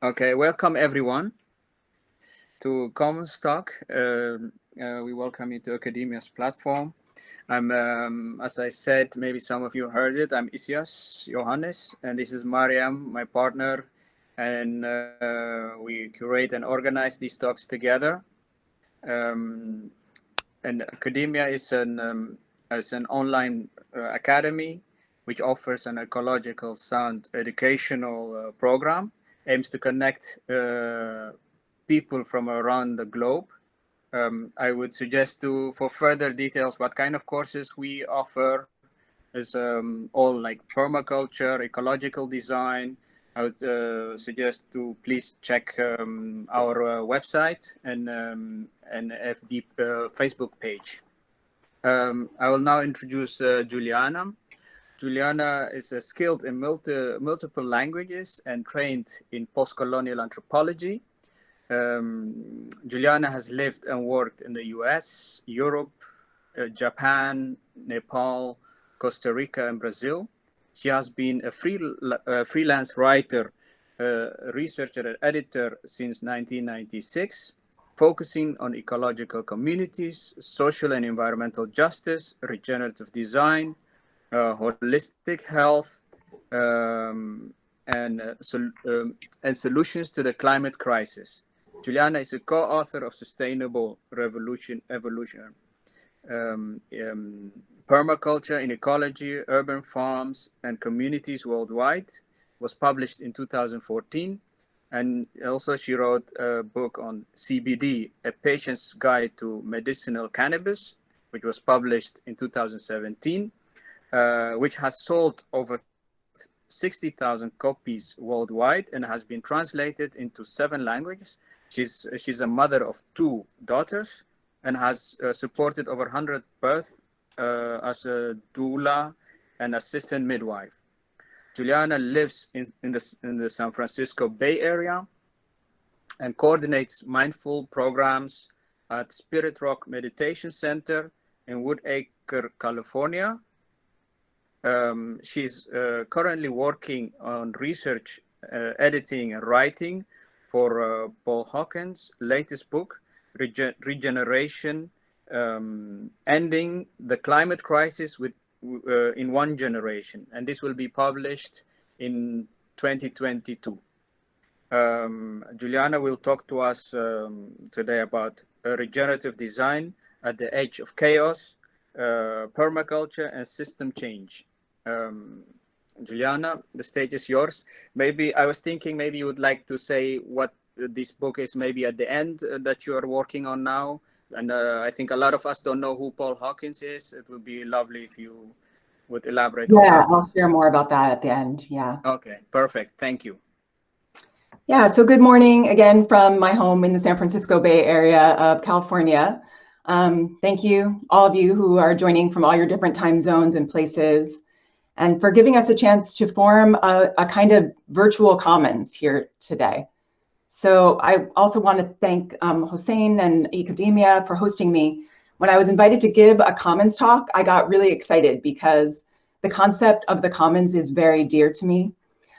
Okay, welcome everyone to Commons Talk. We welcome you to ECODEMIA's platform. I'm, as I said, maybe some of you heard it, I'm Isias Johannes, and this is Mariam, my partner, and we curate and organize these talks together. And ECODEMIA is an online academy which offers an ecological sound educational program, aims to connect people from around the globe. I would suggest for further details what kind of courses we offer is all like permaculture, ecological design. I would suggest to please check our website and FB Facebook page. I will now introduce Juliana. Juliana is skilled in multiple languages and trained in post-colonial anthropology. Juliana has lived and worked in the US, Europe, Japan, Nepal, Costa Rica, and Brazil. She has been a freelance writer, researcher, and editor since 1996, focusing on ecological communities, social and environmental justice, regenerative design, holistic health, and solutions to the climate crisis. Juliana is a co-author of Sustainable Evolution, Permaculture in Ecology, Urban Farms and Communities Worldwide. Was published in 2014. And also she wrote a book on CBD, A Patient's Guide to Medicinal Cannabis, which was published in 2017, which has sold over 60,000 copies worldwide and has been translated into 7 languages. She's a mother of 2 daughters and has supported over 100 births as a doula and assistant midwife. Juliana lives in the San Francisco Bay Area and coordinates mindful programs at Spirit Rock Meditation Center in Woodacre, California. She's currently working on research, editing, and writing for Paul Hawkins' latest book, Regeneration, Ending the Climate Crisis in One Generation. And this will be published in 2022. Juliana will talk to us today about regenerative design at the edge of chaos, permaculture, and system change. Juliana, the stage is yours. Maybe I was thinking maybe you would like to say what this book is maybe at the end that you are working on now. And I think a lot of us don't know who Paul Hawkins is. It would be lovely if you would elaborate on that. Yeah, I'll share more about that at the end, yeah. Okay, perfect, thank you. Yeah, so good morning again from my home in the San Francisco Bay Area of California. Thank you, all of you who are joining from all your different time zones and places, and for giving us a chance to form a kind of virtual commons here today. So I also want to thank Hossein and ECODEMIA for hosting me. When I was invited to give a commons talk, I got really excited because the concept of the commons is very dear to me.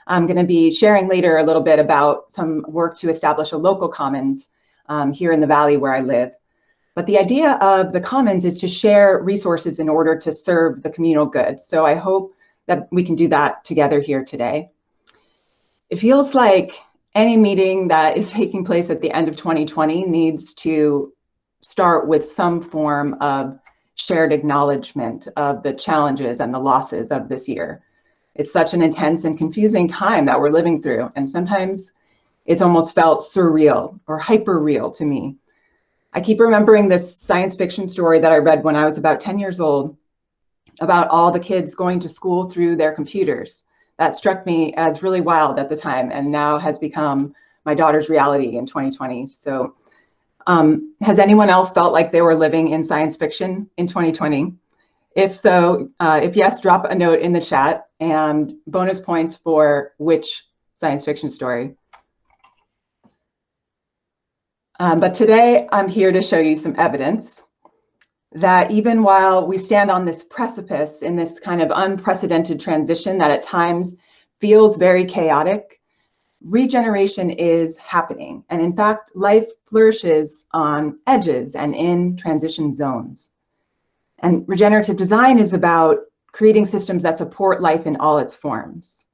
I'm going to be sharing later a little bit about some work to establish a local commons here in the valley where I live. But the idea of the commons is to share resources in order to serve the communal good. So I hope that we can do that together here today. It feels like any meeting that is taking place at the end of 2020 needs to start with some form of shared acknowledgement of the challenges and the losses of this year. It's such an intense and confusing time that we're living through, and sometimes it's almost felt surreal or hyper real to me. I keep remembering this science fiction story that I read when I was about 10 years old about all the kids going to school through their computers. That struck me as really wild at the time and now has become my daughter's reality in 2020. So has anyone else felt like they were living in science fiction in 2020? If so, if yes, drop a note in the chat and bonus points for which science fiction story. But today I'm here to show you some evidence that even while we stand on this precipice in this kind of unprecedented transition that at times feels very chaotic, regeneration is happening. And in fact, life flourishes on edges and in transition zones. And regenerative design is about creating systems that support life in all its forms.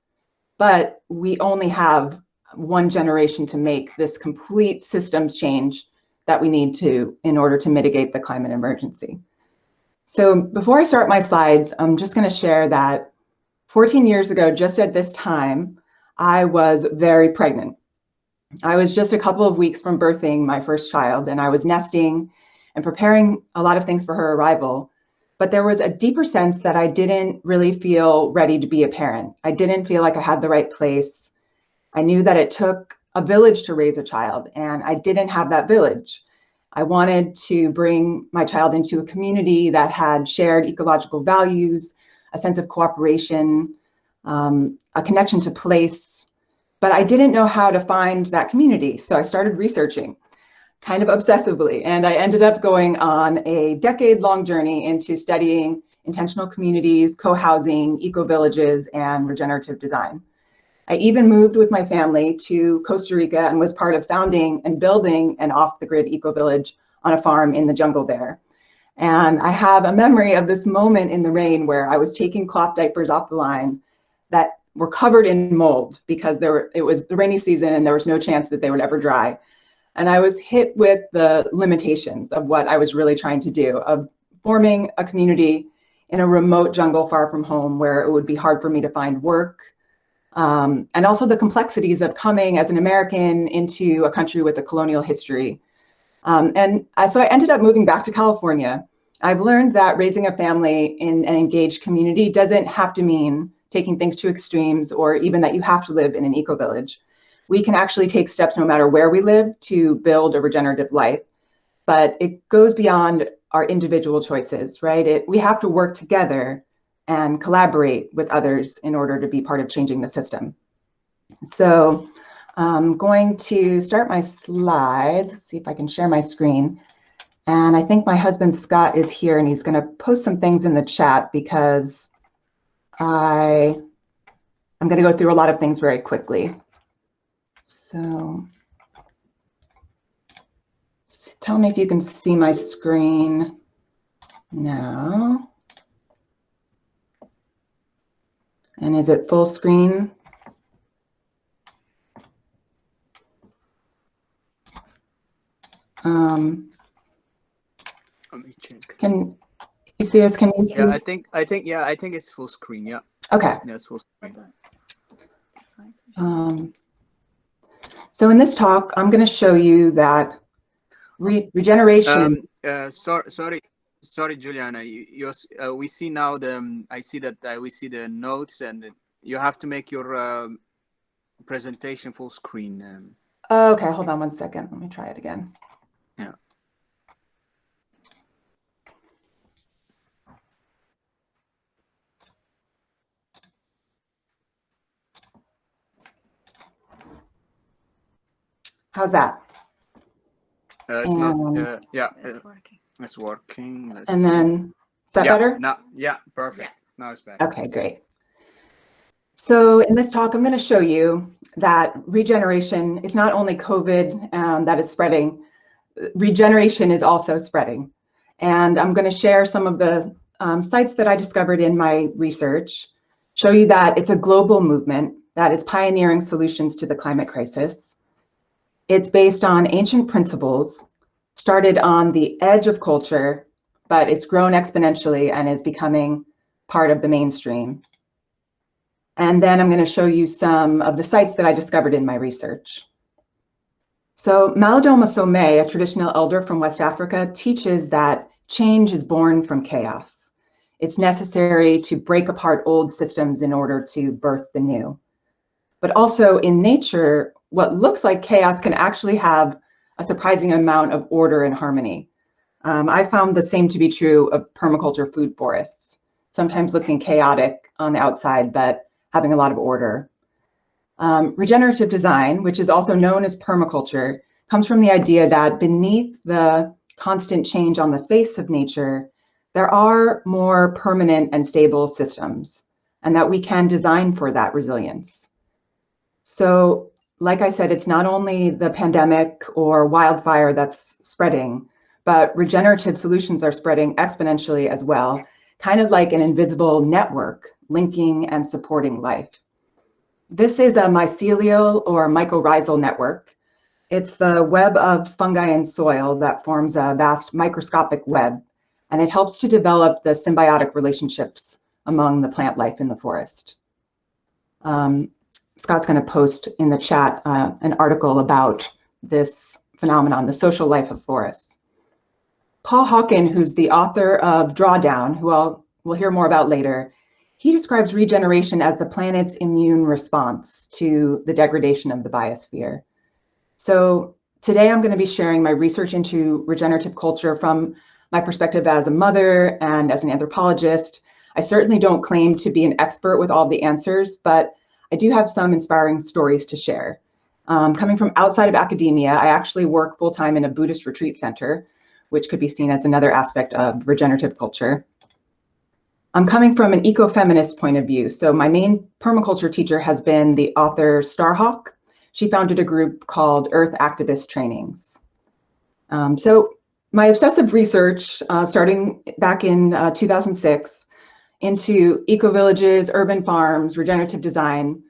But we only have one generation to make this complete systems change that we need to in order to mitigate the climate emergency. So before I start my slides, I'm just going to share that 14 years ago, just at this time, I was very pregnant. I was just a couple of weeks from birthing my first child, and I was nesting and preparing a lot of things for her arrival. But there was a deeper sense that I didn't really feel ready to be a parent. I didn't feel like I had the right place. I knew that it took a village to raise a child, and I didn't have that village. I wanted to bring my child into a community that had shared ecological values, a sense of cooperation, a connection to place, but I didn't know how to find that community. So I started researching kind of obsessively, and I ended up going on a decade-long journey into studying intentional communities, co-housing, eco-villages, and regenerative design. I even moved with my family to Costa Rica and was part of founding and building an off-the-grid eco-village on a farm in the jungle there. And I have a memory of this moment in the rain where I was taking cloth diapers off the line that were covered in mold because it was the rainy season and there was no chance that they would ever dry. And I was hit with the limitations of what I was really trying to do, of forming a community in a remote jungle far from home where it would be hard for me to find work. And also the complexities of coming as an American into a country with a colonial history. So I ended up moving back to California. I've learned that raising a family in an engaged community doesn't have to mean taking things to extremes or even that you have to live in an eco-village. We can actually take steps no matter where we live to build a regenerative life, but it goes beyond our individual choices, right? We have to work together and collaborate with others in order to be part of changing the system. So I'm going to start my slides. Let's see if I can share my screen. And I think my husband Scott is here and he's going to post some things in the chat because I'm going to go through a lot of things very quickly. So tell me if you can see my screen now. And is it full screen? Let me check. Can you see us? Can you see? Yeah, I think it's full screen. Yeah. Okay. Yeah, it's full screen. So in this talk, I'm going to show you that regeneration. Sorry, Juliana. We see now I see that we see the notes, and you have to make your presentation full screen. Okay, hold on one second. Let me try it again. Yeah. How's that? It's not. Yeah. It's working. It's working. Let's and see. then, is that better? Yeah, perfect. Yes. Now it's better. Okay, great. So in this talk, I'm going to show you that regeneration is not only COVID that is spreading, regeneration is also spreading. And I'm going to share some of the sites that I discovered in my research, show you that it's a global movement that is pioneering solutions to the climate crisis. It's based on ancient principles, started on the edge of culture, but it's grown exponentially and is becoming part of the mainstream. And then I'm going to show you some of the sites that I discovered in my research. So Malidoma Some, a traditional elder from West Africa, teaches that change is born from chaos. It's necessary to break apart old systems in order to birth the new. But also in nature, what looks like chaos can actually have a surprising amount of order and harmony. I found the same to be true of permaculture food forests, sometimes looking chaotic on the outside, but having a lot of order. Regenerative design, which is also known as permaculture, comes from the idea that beneath the constant change on the face of nature, there are more permanent and stable systems, and that we can design for that resilience. So like I said, it's not only the pandemic or wildfire that's spreading, but regenerative solutions are spreading exponentially as well, kind of like an invisible network linking and supporting life. This is a mycelial or mycorrhizal network. It's the web of fungi and soil that forms a vast microscopic web, and it helps to develop the symbiotic relationships among the plant life in the forest. Scott's going to post in the chat an article about this phenomenon, the social life of forests. Paul Hawken, who's the author of Drawdown, who we'll hear more about later, he describes regeneration as the planet's immune response to the degradation of the biosphere. So today I'm going to be sharing my research into regenerative culture from my perspective as a mother and as an anthropologist. I certainly don't claim to be an expert with all the answers, but I do have some inspiring stories to share. Coming from outside of academia, I actually work full-time in a Buddhist retreat center, which could be seen as another aspect of regenerative culture. I'm coming from an ecofeminist point of view. So my main permaculture teacher has been the author Starhawk. She founded a group called Earth Activist Trainings. So my obsessive research, starting back in 2006, into eco-villages, urban farms, regenerative design,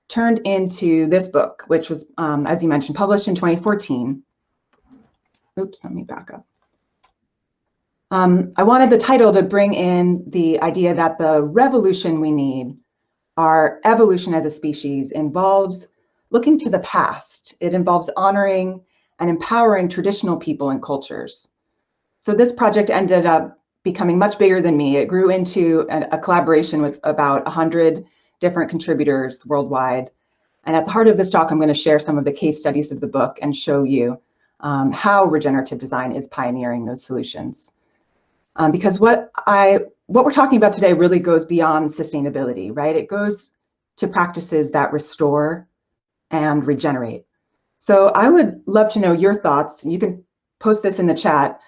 turned into this book, which was, as you mentioned, published in 2014. Oops, let me back up. I wanted the title to bring in the idea that the revolution we need, our evolution as a species, involves looking to the past. It involves honoring and empowering traditional people and cultures. So this project ended up becoming much bigger than me. It grew into a collaboration with about 100 different contributors worldwide. And at the heart of this talk, I'm going to share some of the case studies of the book and show you how regenerative design is pioneering those solutions. Because what we're talking about today really goes beyond sustainability, right? It goes to practices that restore and regenerate. So I would love to know your thoughts. You can post this in the chat.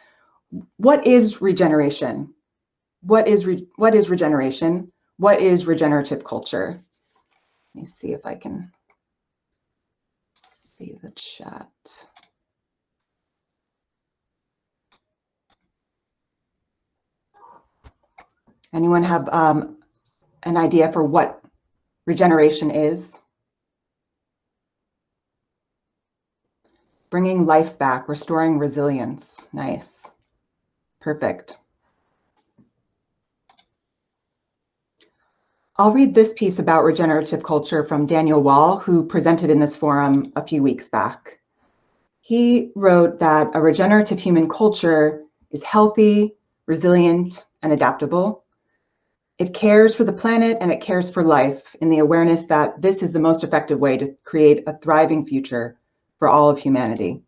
What is regeneration? What is regeneration? What is regenerative culture? Let me see if I can see the chat. Anyone have an idea for what regeneration is? Bringing life back, restoring resilience. Nice. Perfect. I'll read this piece about regenerative culture from Daniel Wall, who presented in this forum a few weeks back. He wrote that a regenerative human culture is healthy, resilient, and adaptable. It cares for the planet and it cares for life in the awareness that this is the most effective way to create a thriving future for all of humanity.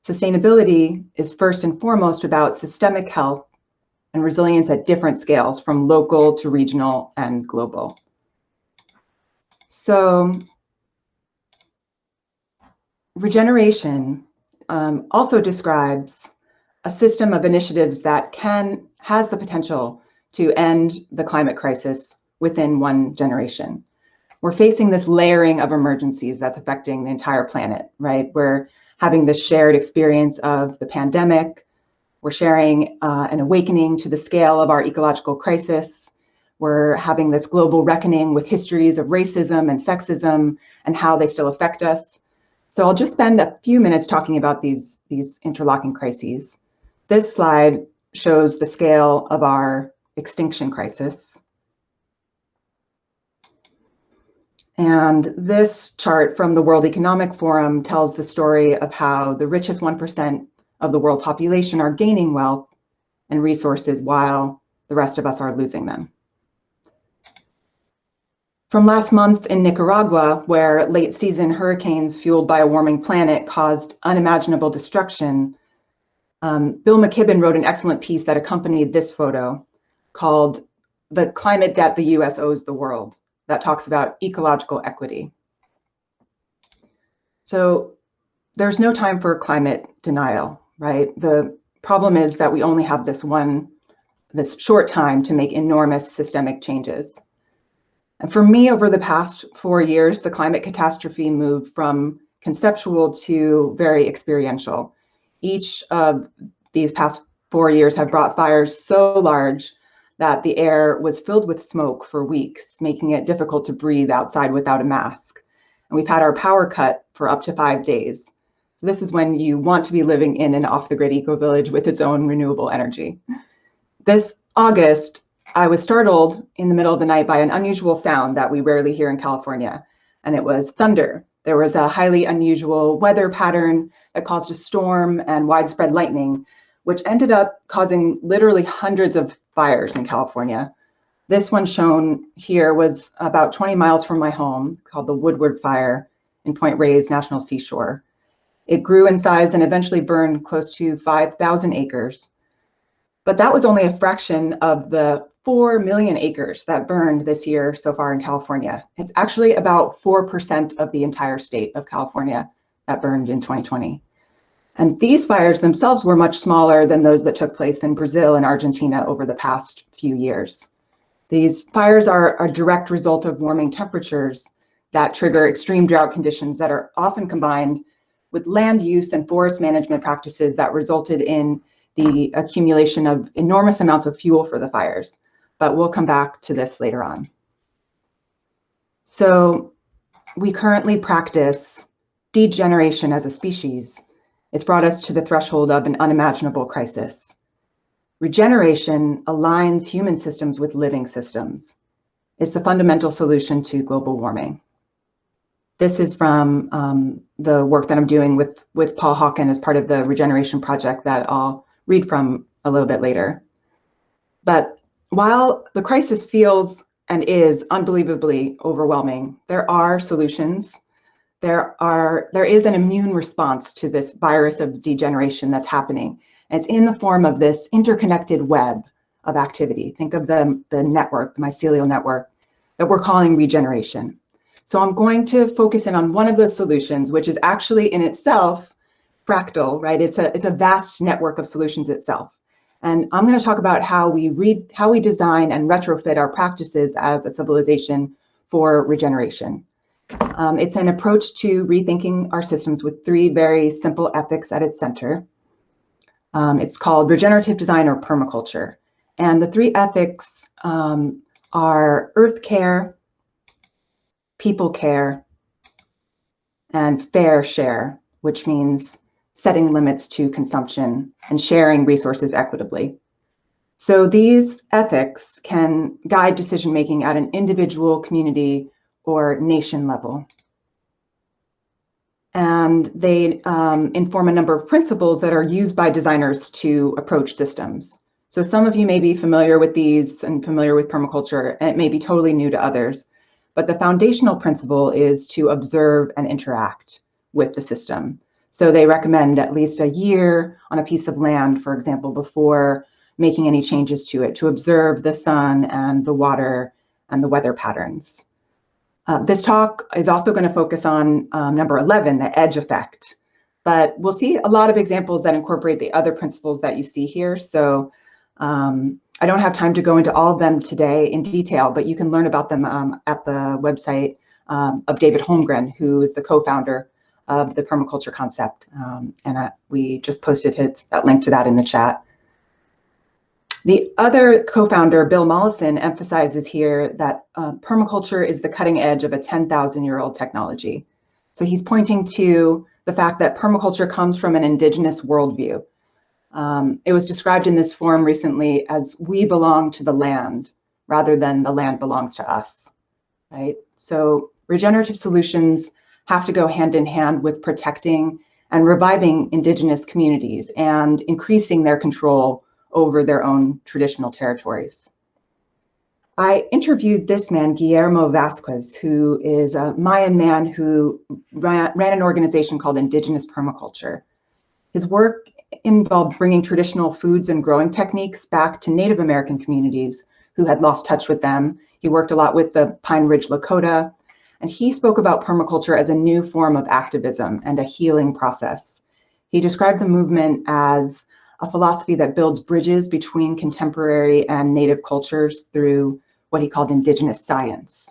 Sustainability is first and foremost about systemic health and resilience at different scales, from local to regional and global. So regeneration also describes a system of initiatives that has the potential to end the climate crisis within one generation. We're facing this layering of emergencies that's affecting the entire planet, right? We're having this shared experience of the pandemic. We're sharing an awakening to the scale of our ecological crisis. We're having this global reckoning with histories of racism and sexism and how they still affect us. So I'll just spend a few minutes talking about these interlocking crises. This slide shows the scale of our extinction crisis. And this chart from the World Economic Forum tells the story of how the richest 1% of the world population are gaining wealth and resources while the rest of us are losing them. From last month in Nicaragua, where late season hurricanes fueled by a warming planet caused unimaginable destruction, Bill McKibben wrote an excellent piece that accompanied this photo called "The Climate Debt the US Owes the World," that talks about ecological equity. So there's no time for climate denial, right? The problem is that we only have this short time to make enormous systemic changes. And for me, over the past 4 years, the climate catastrophe moved from conceptual to very experiential. Each of these past 4 years have brought fires so large that the air was filled with smoke for weeks, making it difficult to breathe outside without a mask. And we've had our power cut for up to 5 days. So this is when you want to be living in an off-the-grid eco-village with its own renewable energy. This August, I was startled in the middle of the night by an unusual sound that we rarely hear in California, and it was thunder. There was a highly unusual weather pattern that caused a storm and widespread lightning, which ended up causing literally hundreds of fires in California. This one shown here was about 20 miles from my home, called the Woodward Fire in Point Reyes National Seashore. It grew in size and eventually burned close to 5,000 acres. But that was only a fraction of the 4 million acres that burned this year so far in California. It's actually about 4% of the entire state of California that burned in 2020. And these fires themselves were much smaller than those that took place in Brazil and Argentina over the past few years. These fires are a direct result of warming temperatures that trigger extreme drought conditions that are often combined with land use and forest management practices that resulted in the accumulation of enormous amounts of fuel for the fires. But we'll come back to this later on. So we currently practice degeneration as a species. It's brought us to the threshold of an unimaginable crisis. Regeneration aligns human systems with living systems. It's the fundamental solution to global warming. This is from the work that I'm doing with Paul Hawken as part of the Regeneration project that I'll read from a little bit later. But while the crisis feels and is unbelievably overwhelming, there are solutions. There is an immune response to this virus of degeneration that's happening. And it's in the form of this interconnected web of activity. Think of the network, the mycelial network, that we're calling regeneration. So I'm going to focus in on one of those solutions, which is actually in itself fractal, right? It's a vast network of solutions itself. And I'm going to talk about how we design and retrofit our practices as a civilization for regeneration. It's an approach to rethinking our systems with 3 very simple ethics at its center. It's called regenerative design or permaculture. And the 3 ethics are earth care, people care, and fair share, which means setting limits to consumption and sharing resources equitably. So these ethics can guide decision-making at an individual, community, or nation level. And they inform a number of principles that are used by designers to approach systems. So some of you may be familiar with these and familiar with permaculture, and it may be totally new to others. But the foundational principle is to observe and interact with the system. So they recommend at least a year on a piece of land, for example, before making any changes to it, to observe the sun and the water and the weather patterns. This talk is also going to focus on number 11, the edge effect. But we'll see a lot of examples that incorporate the other principles that you see here. So I don't have time to go into all of them today in detail, but you can learn about them at the website of David Holmgren, who is the co-founder of the permaculture concept. And we just posted that link to that in the chat. The other co-founder, Bill Mollison, emphasizes here that permaculture is the cutting edge of a 10,000-year-old technology. So he's pointing to the fact that permaculture comes from an indigenous worldview. It was described in this form recently as we belong to the land rather than the land belongs to us, right? So regenerative solutions have to go hand in hand with protecting and reviving indigenous communities and increasing their control over their own traditional territories. I interviewed this man, Guillermo Vasquez, who is a Mayan man who ran an organization called Indigenous Permaculture. His work involved bringing traditional foods and growing techniques back to Native American communities who had lost touch with them. He worked a lot with the Pine Ridge Lakota, and he spoke about permaculture as a new form of activism and a healing process. He described the movement as a philosophy that builds bridges between contemporary and native cultures through what he called indigenous science.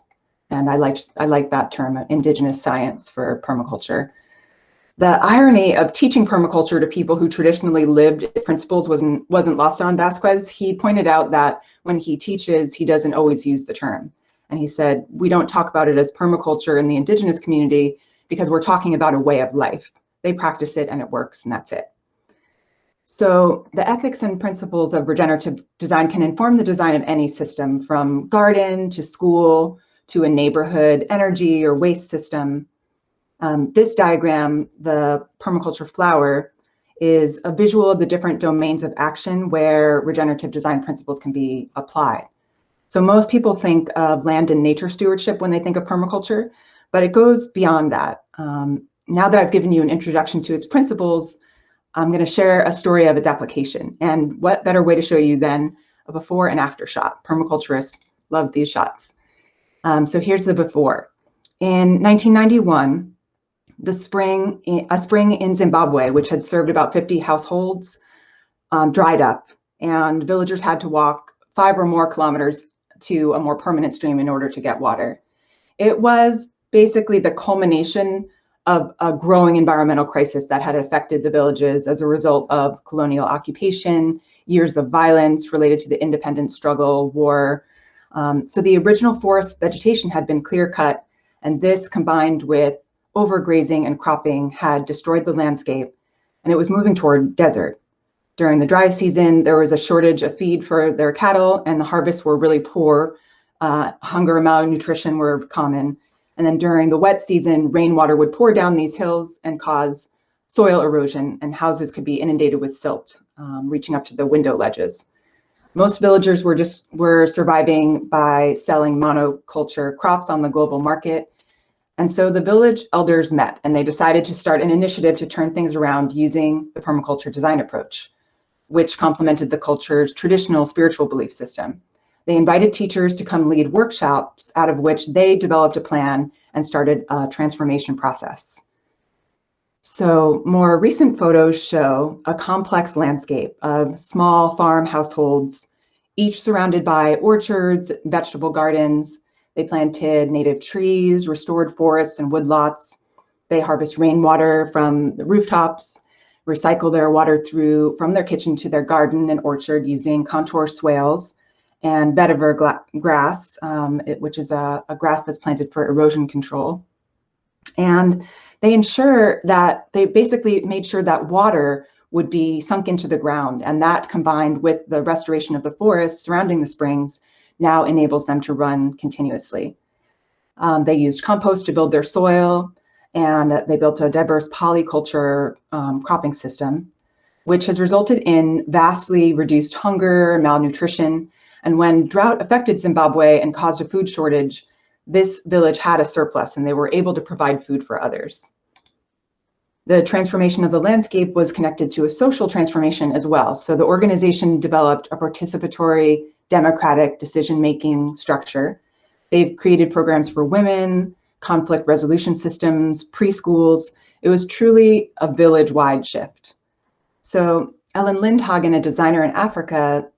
And I like that term, indigenous science, for permaculture. The irony of teaching permaculture to people who traditionally lived principles wasn't lost on Vasquez. He pointed out that when he teaches, he doesn't always use the term. And he said, we don't talk about it as permaculture in the indigenous community because we're talking about a way of life. They practice it and it works, and that's it. So the ethics and principles of regenerative design can inform the design of any system, from garden to school to a neighborhood energy or waste system. This diagram, the permaculture flower, is a visual of the different domains of action where regenerative design principles can be applied. So most people think of land and nature stewardship when they think of permaculture, but it goes beyond that. Now that I've given you an introduction to its principles, I'm going to share a story of its application. And what better way to show you than a before and after shot? Permaculturists love these shots. So here's the before. In 1991, a spring in Zimbabwe, which had served about 50 households, dried up, and villagers had to walk 5 or more kilometers to a more permanent stream in order to get water. It was basically the culmination of a growing environmental crisis that had affected the villages as a result of colonial occupation, years of violence related to the independence struggle, war. So the original forest vegetation had been clear cut, and this combined with overgrazing and cropping had destroyed the landscape, and it was moving toward desert. During the dry season, there was a shortage of feed for their cattle, and the harvests were really poor. Hunger and malnutrition were common. And then during the wet season, rainwater would pour down these hills and cause soil erosion, and houses could be inundated with silt, reaching up to the window ledges. Most villagers were surviving by selling monoculture crops on the global market. And so the village elders met, and they decided to start an initiative to turn things around using the permaculture design approach, which complemented the culture's traditional spiritual belief system. They invited teachers to come lead workshops, out of which they developed a plan and started a transformation process. So more recent photos show a complex landscape of small farm households, each surrounded by orchards, vegetable gardens. They planted native trees, restored forests and woodlots. They harvest rainwater from the rooftops, recycle their water from their kitchen to their garden and orchard using contour swales and vetiver grass, which is a grass that's planted for erosion control. And they basically made sure that water would be sunk into the ground, and that, combined with the restoration of the forests surrounding the springs, now enables them to run continuously. They used compost to build their soil, and they built a diverse polyculture cropping system, which has resulted in vastly reduced hunger, malnutrition. And when drought affected Zimbabwe and caused a food shortage, this village had a surplus and they were able to provide food for others. The transformation of the landscape was connected to a social transformation as well. So the organization developed a participatory, democratic decision-making structure. They've created programs for women, conflict resolution systems, preschools. It was truly a village-wide shift. So Ellen Lindhagen, a designer in Africa,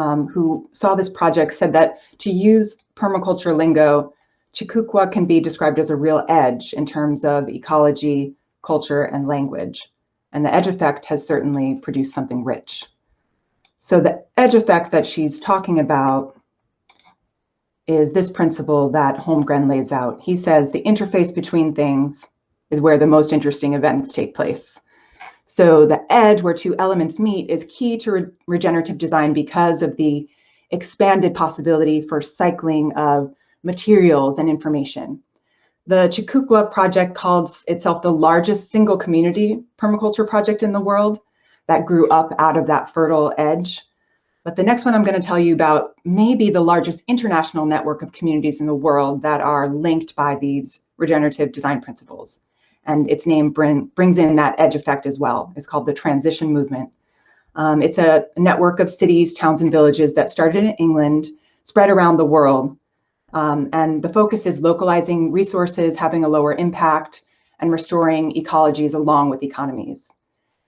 who saw this project, said that, to use permaculture lingo, Chikukwa can be described as a real edge in terms of ecology, culture, and language. And the edge effect has certainly produced something rich. So the edge effect that she's talking about is this principle that Holmgren lays out. He says the interface between things is where the most interesting events take place. So the edge where two elements meet is key to regenerative design because of the expanded possibility for cycling of materials and information. The Chikukwa project calls itself the largest single community permaculture project in the world that grew up out of that fertile edge. But the next one I'm going to tell you about may be the largest international network of communities in the world that are linked by these regenerative design principles. And its name brings in that edge effect as well. It's called the Transition Movement. It's a network of cities, towns, and villages that started in England, spread around the world. And the focus is localizing resources, having a lower impact, and restoring ecologies along with economies.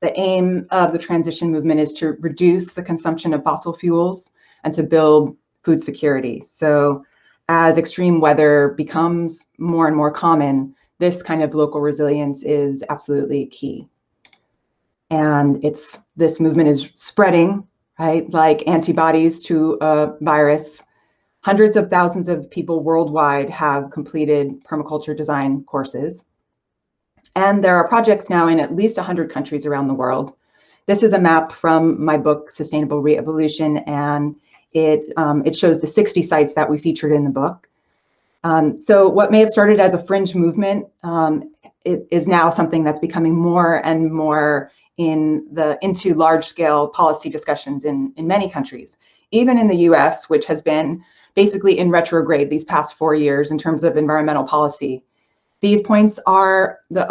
The aim of the transition movement is to reduce the consumption of fossil fuels and to build food security. So as extreme weather becomes more and more common, this kind of local resilience is absolutely key. And this movement is spreading, right, like antibodies to a virus. Hundreds of thousands of people worldwide have completed permaculture design courses. And there are projects now in at least 100 countries around the world. This is a map from my book, Sustainable Re-Evolution, and it shows the 60 sites that we featured in the book. So what may have started as a fringe movement it is now something that's becoming more and more into large-scale policy discussions in many countries, even in the US, which has been basically in retrograde these past 4 years in terms of environmental policy. These points are the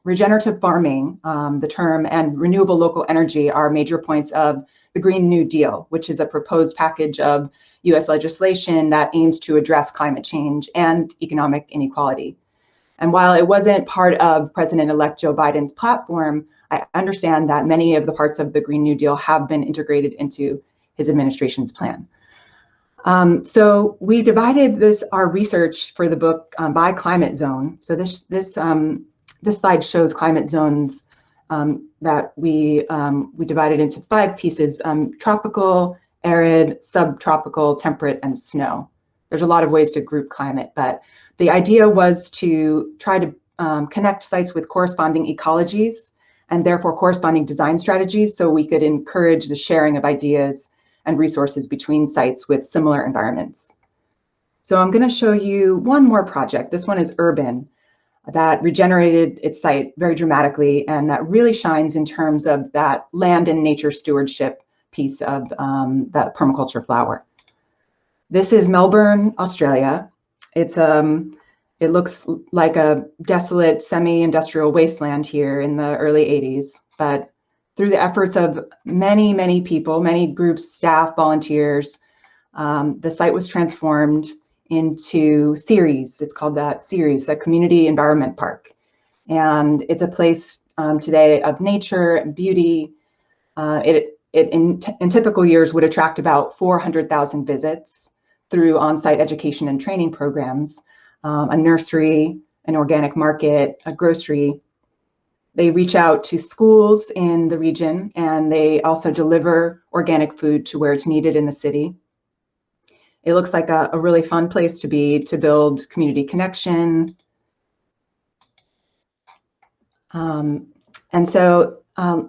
regenerative farming, the term, and renewable local energy are major points of the Green New Deal, which is a proposed package of US legislation that aims to address climate change and economic inequality. And while it wasn't part of President-elect Joe Biden's platform, I understand that many of the parts of the Green New Deal have been integrated into his administration's plan. So we divided our research for the book by climate zone. So this slide shows climate zones that we divided into 5 pieces: tropical, arid, subtropical, temperate, and snow. There's a lot of ways to group climate, but the idea was to try to connect sites with corresponding ecologies and therefore corresponding design strategies, so we could encourage the sharing of ideas and resources between sites with similar environments. So I'm going to show you one more project. This one is urban, that regenerated its site very dramatically, and that really shines in terms of that land and nature stewardship piece of that permaculture flower. This is Melbourne, Australia. It looks like a desolate semi-industrial wasteland here in the early 80s, but through the efforts of many, many people, many groups, staff, volunteers, the site was transformed into Ceres. It's called that Ceres, that Community Environment Park. And it's a place today of nature and beauty. It in typical years would attract about 400,000 visits through on-site education and training programs, a nursery, an organic market, a grocery. They reach out to schools in the region, and they also deliver organic food to where it's needed in the city. It looks like a really fun place to be, to build community connection. And so,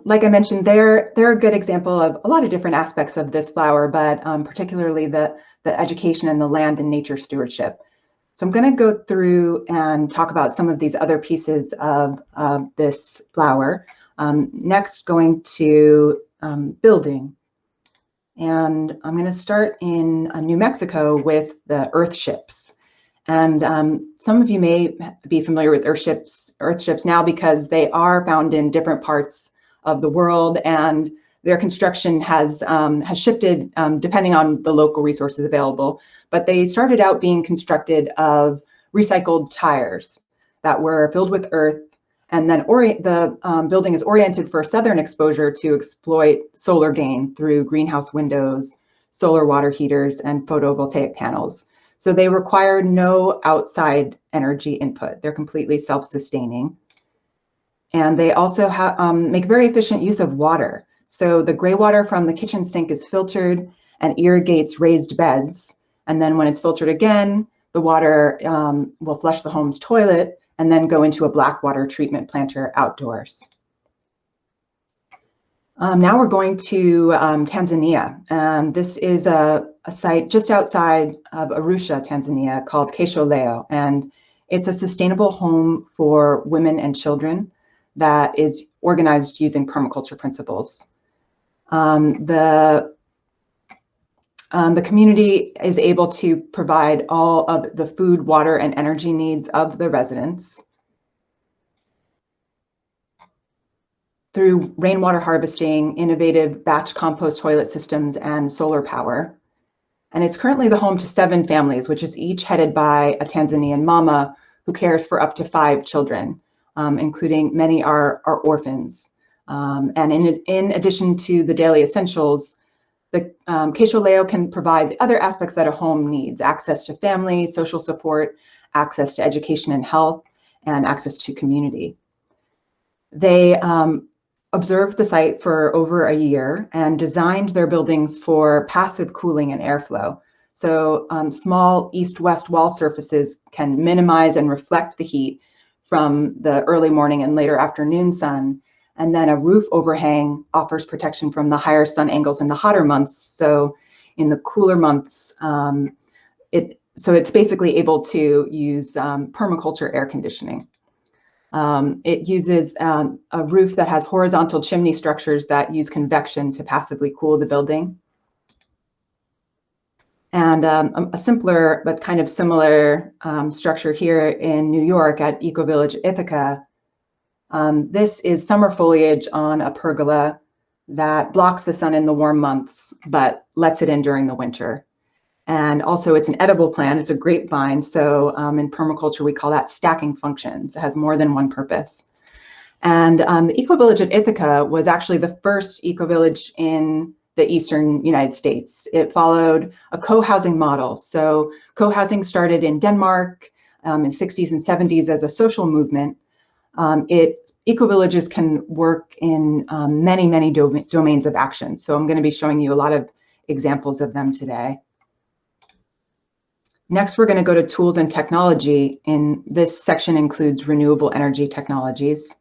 like I mentioned, they're a good example of a lot of different aspects of this flower, but particularly the education and the land and nature stewardship. So I'm going to go through and talk about some of these other pieces of this flower. Next, going to building. And I'm going to start in New Mexico with the earth ships. And some of you may be familiar with earth ships now because they are found in different parts of the world, and their construction has shifted depending on the local resources available. But they started out being constructed of recycled tires that were filled with earth, and then the building is oriented for southern exposure to exploit solar gain through greenhouse windows, solar water heaters, and photovoltaic panels. So they require no outside energy input. They're completely self-sustaining. And they also make very efficient use of water. So the gray water from the kitchen sink is filtered and irrigates raised beds. And then when it's filtered again, the water will flush the home's toilet and then go into a black water treatment planter outdoors. Now we're going to Tanzania. This is a site just outside of Arusha, Tanzania, called Kesho Leo. And it's a sustainable home for women and children that is organized using permaculture principles. The community is able to provide all of the food, water, and energy needs of the residents through rainwater harvesting, innovative batch compost toilet systems, and solar power. And it's currently the home to 7 families, which is each headed by a Tanzanian mama who cares for up to 5 children, including many are orphans. And in addition to the daily essentials, The Quechua can provide the other aspects that a home needs: access to family, social support, access to education and health, and access to community. They observed the site for over a year and designed their buildings for passive cooling and airflow. So small east-west wall surfaces can minimize and reflect the heat from the early morning and later afternoon sun. And then a roof overhang offers protection from the higher sun angles in the hotter months. So in the cooler months, it's basically able to use permaculture air conditioning. It uses a roof that has horizontal chimney structures that use convection to passively cool the building. And a simpler but kind of similar structure here in New York at Eco Village Ithaca. This is summer foliage on a pergola that blocks the sun in the warm months, but lets it in during the winter. And also it's an edible plant, it's a grapevine. So in permaculture, we call that stacking functions. It has more than one purpose. And the Eco Village at Ithaca was actually the first eco village in the Eastern United States. It followed a co-housing model. So co-housing started in Denmark in 60s and 70s as a social movement. Eco-villages can work in many domains of action. So I'm going to be showing you a lot of examples of them today. Next, we're going to go to tools and technology. In this section includes renewable energy technologies.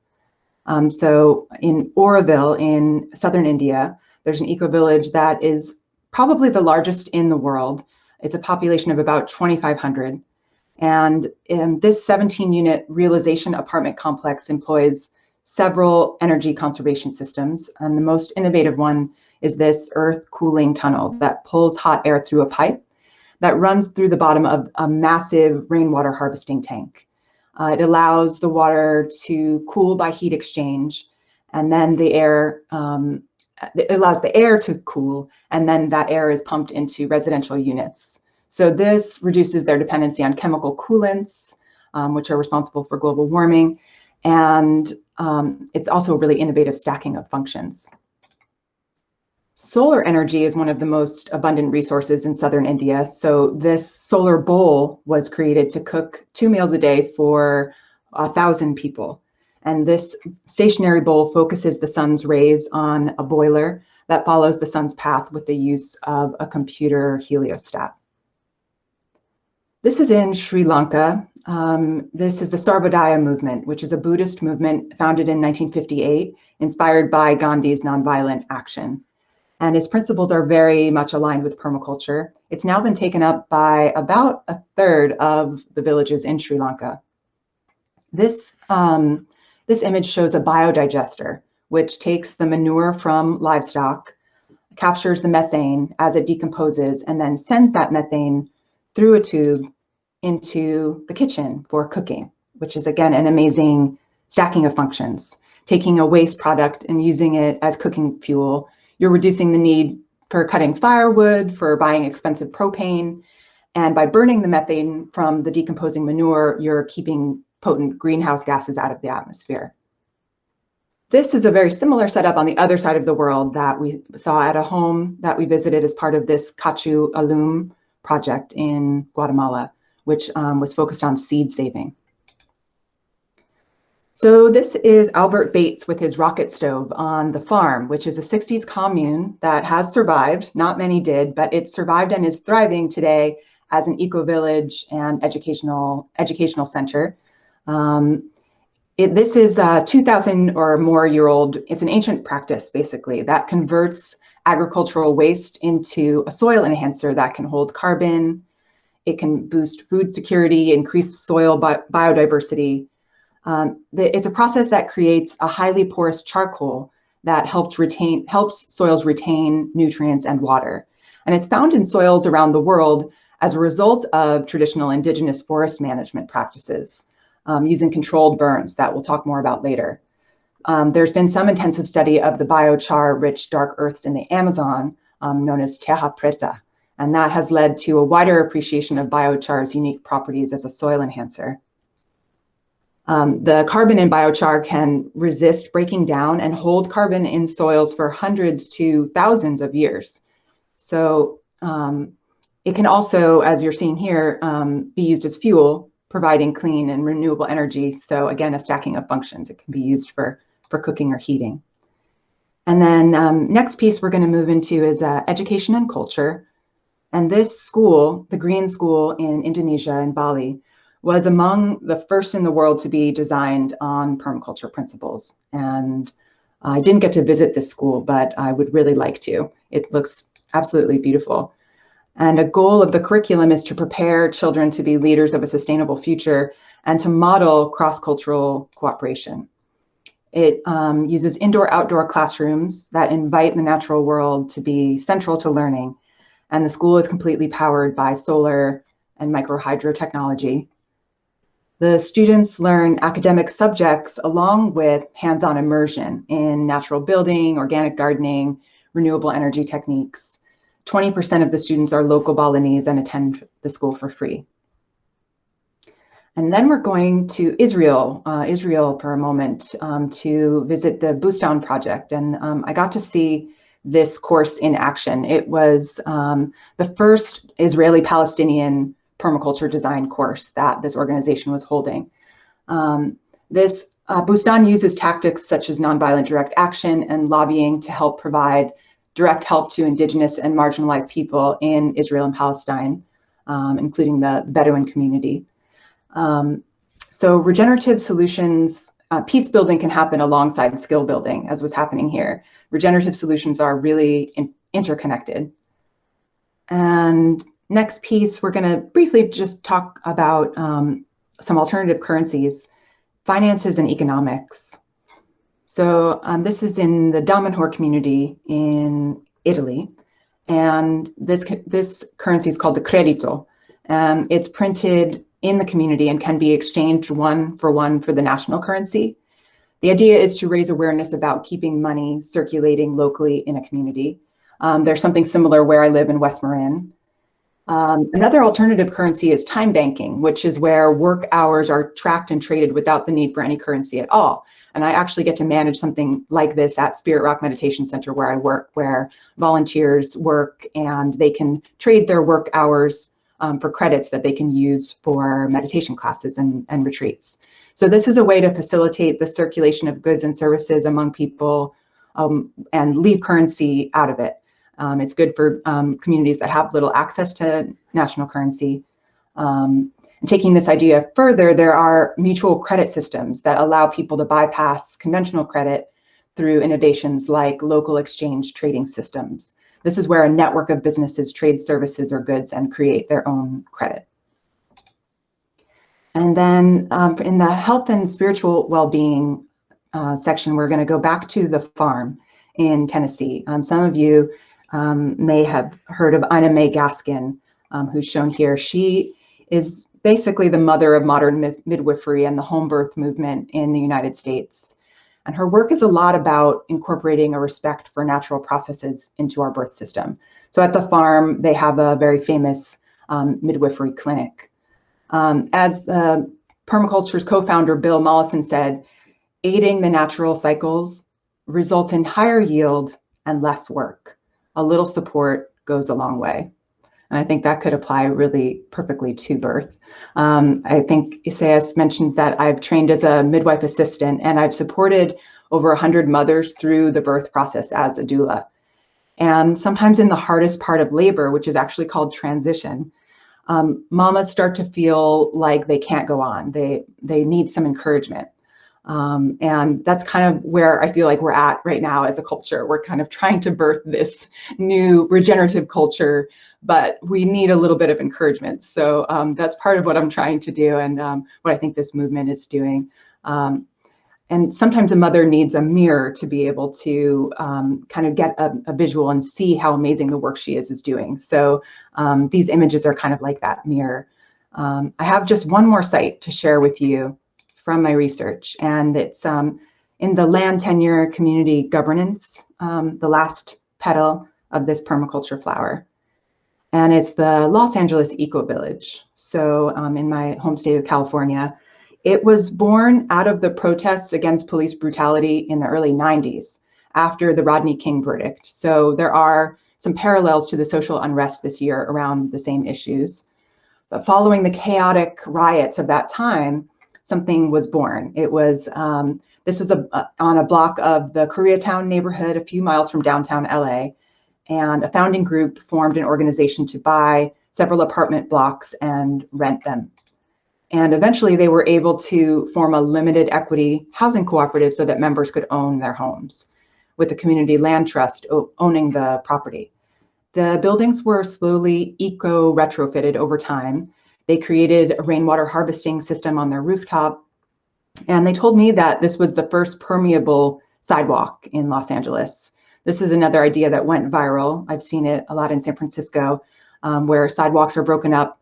So in Oroville in southern India, there's an eco-village that is probably the largest in the world. It's a population of about 2,500. And this 17-unit realization apartment complex employs several energy conservation systems. And the most innovative one is this earth cooling tunnel that pulls hot air through a pipe that runs through the bottom of a massive rainwater harvesting tank. It allows the water to cool by heat exchange, and then the air, it allows the air to cool, and then that air is pumped into residential units. So this reduces their dependency on chemical coolants, which are responsible for global warming. And it's also a really innovative stacking of functions. Solar energy is one of the most abundant resources in southern India. So this solar bowl was created to cook 2 meals a day for 1,000 people. And this stationary bowl focuses the sun's rays on a boiler that follows the sun's path with the use of a computer heliostat. This is in Sri Lanka. This is the Sarbadaya Movement, which is a Buddhist movement founded in 1958, inspired by Gandhi's nonviolent action. And its principles are very much aligned with permaculture. It's now been taken up by about 1/3 of the villages in Sri Lanka. This image shows a biodigester, which takes the manure from livestock, captures the methane as it decomposes, and then sends that methane through a tube into the kitchen for cooking, which is, again, an amazing stacking of functions. Taking a waste product and using it as cooking fuel, you're reducing the need for cutting firewood, for buying expensive propane, and by burning the methane from the decomposing manure, you're keeping potent greenhouse gases out of the atmosphere. This is a very similar setup on the other side of the world that we saw at a home that we visited as part of this Cachu Alum project in Guatemala, which was focused on seed saving. So this is Albert Bates with his rocket stove on the farm, which is a 60s commune that has survived. Not many did, but it survived and is thriving today as an eco-village and educational center. This is a 2,000 or more year old, it's an ancient practice basically that converts agricultural waste into a soil enhancer that can hold carbon. It can boost food security, increase soil biodiversity. It's a process that creates a highly porous charcoal that helps soils retain nutrients and water. And it's found in soils around the world as a result of traditional indigenous forest management practices, using controlled burns that we'll talk more about later. There's been some intensive study of the biochar-rich dark earths in the Amazon, known as terra preta, and that has led to a wider appreciation of biochar's unique properties as a soil enhancer. The carbon in biochar can resist breaking down and hold carbon in soils for hundreds to thousands of years. So it can also, as you're seeing here, be used as fuel, providing clean and renewable energy. So again, a stacking of functions. It can be used for cooking or heating. And then next piece we're going to move into is education and culture. And this school, the Green School in Indonesia, in Bali, was among the first in the world to be designed on permaculture principles. And I didn't get to visit this school, but I would really like to. It looks absolutely beautiful. And a goal of the curriculum is to prepare children to be leaders of a sustainable future and to model cross-cultural cooperation. It uses indoor-outdoor classrooms that invite the natural world to be central to learning. And the school is completely powered by solar and microhydro technology. The students learn academic subjects along with hands-on immersion in natural building, organic gardening, renewable energy techniques. 20% of the students are local Balinese and attend the school for free. And then we're going to Israel for a moment, to visit the Bustan project. And I got to see this course in action. It was the first Israeli-Palestinian permaculture design course that this organization was holding. This Bustan uses tactics such as nonviolent direct action and lobbying to help provide direct help to indigenous and marginalized people in Israel and Palestine, including the Bedouin community. So regenerative solutions, peace building can happen alongside skill building, as was happening here. Regenerative solutions are really interconnected. And next piece, we're going to briefly just talk about some alternative currencies, finances and economics. So this is in the Damanhur community in Italy. And this currency is called the credito. It's printed in the community and can be exchanged one for the national currency. The idea is to raise awareness about keeping money circulating locally in a community. There's something similar where I live in West Marin. Another alternative currency is time banking, which is where work hours are tracked and traded without the need for any currency at all. And I actually get to manage something like this at Spirit Rock Meditation Center where I work, where volunteers work and they can trade their work hours for credits that they can use for meditation classes and retreats. So this is a way to facilitate the circulation of goods and services among people and leave currency out of it. It's good for communities that have little access to national currency. And taking this idea further, there are mutual credit systems that allow people to bypass conventional credit through innovations like local exchange trading systems. This is where a network of businesses trade services or goods and create their own credit. And then in the health and spiritual well-being section, we're going to go back to the farm in Tennessee. Some of you may have heard of Ina May Gaskin, who's shown here. She is basically the mother of modern midwifery and the home birth movement in the United States. And her work is a lot about incorporating a respect for natural processes into our birth system. So at the farm, they have a very famous midwifery clinic. As Permaculture's co-founder, Bill Mollison, said, aiding the natural cycles results in higher yield and less work. A little support goes a long way. And I think that could apply really perfectly to birth. I think Isaias mentioned that I've trained as a midwife assistant and I've supported over 100 mothers through the birth process as a doula. And sometimes in the hardest part of labor, which is actually called transition, mamas start to feel like they can't go on. They need some encouragement. And that's kind of where I feel like we're at right now as a culture. We're kind of trying to birth this new regenerative culture, but we need a little bit of encouragement. So that's part of what I'm trying to do and what I think this movement is doing. And sometimes a mother needs a mirror to be able to kind of get a visual and see how amazing the work she is doing. So these images are kind of like that mirror. I have just one more site to share with you from my research, and it's in the land tenure community governance, the last petal of this permaculture flower. And it's the Los Angeles Eco Village. So in my home state of California, it was born out of the protests against police brutality in the early 90s after the Rodney King verdict. So there are some parallels to the social unrest this year around the same issues. But following the chaotic riots of that time, something was born. It was, this was on a block of the Koreatown neighborhood a few miles from downtown LA, and a founding group formed an organization to buy several apartment blocks and rent them. And eventually they were able to form a limited equity housing cooperative so that members could own their homes, with the community land trust owning the property. The buildings were slowly eco-retrofitted over time. They created a rainwater harvesting system on their rooftop. And they told me that this was the first permeable sidewalk in Los Angeles. This is another idea that went viral. I've seen it a lot in San Francisco, where sidewalks are broken up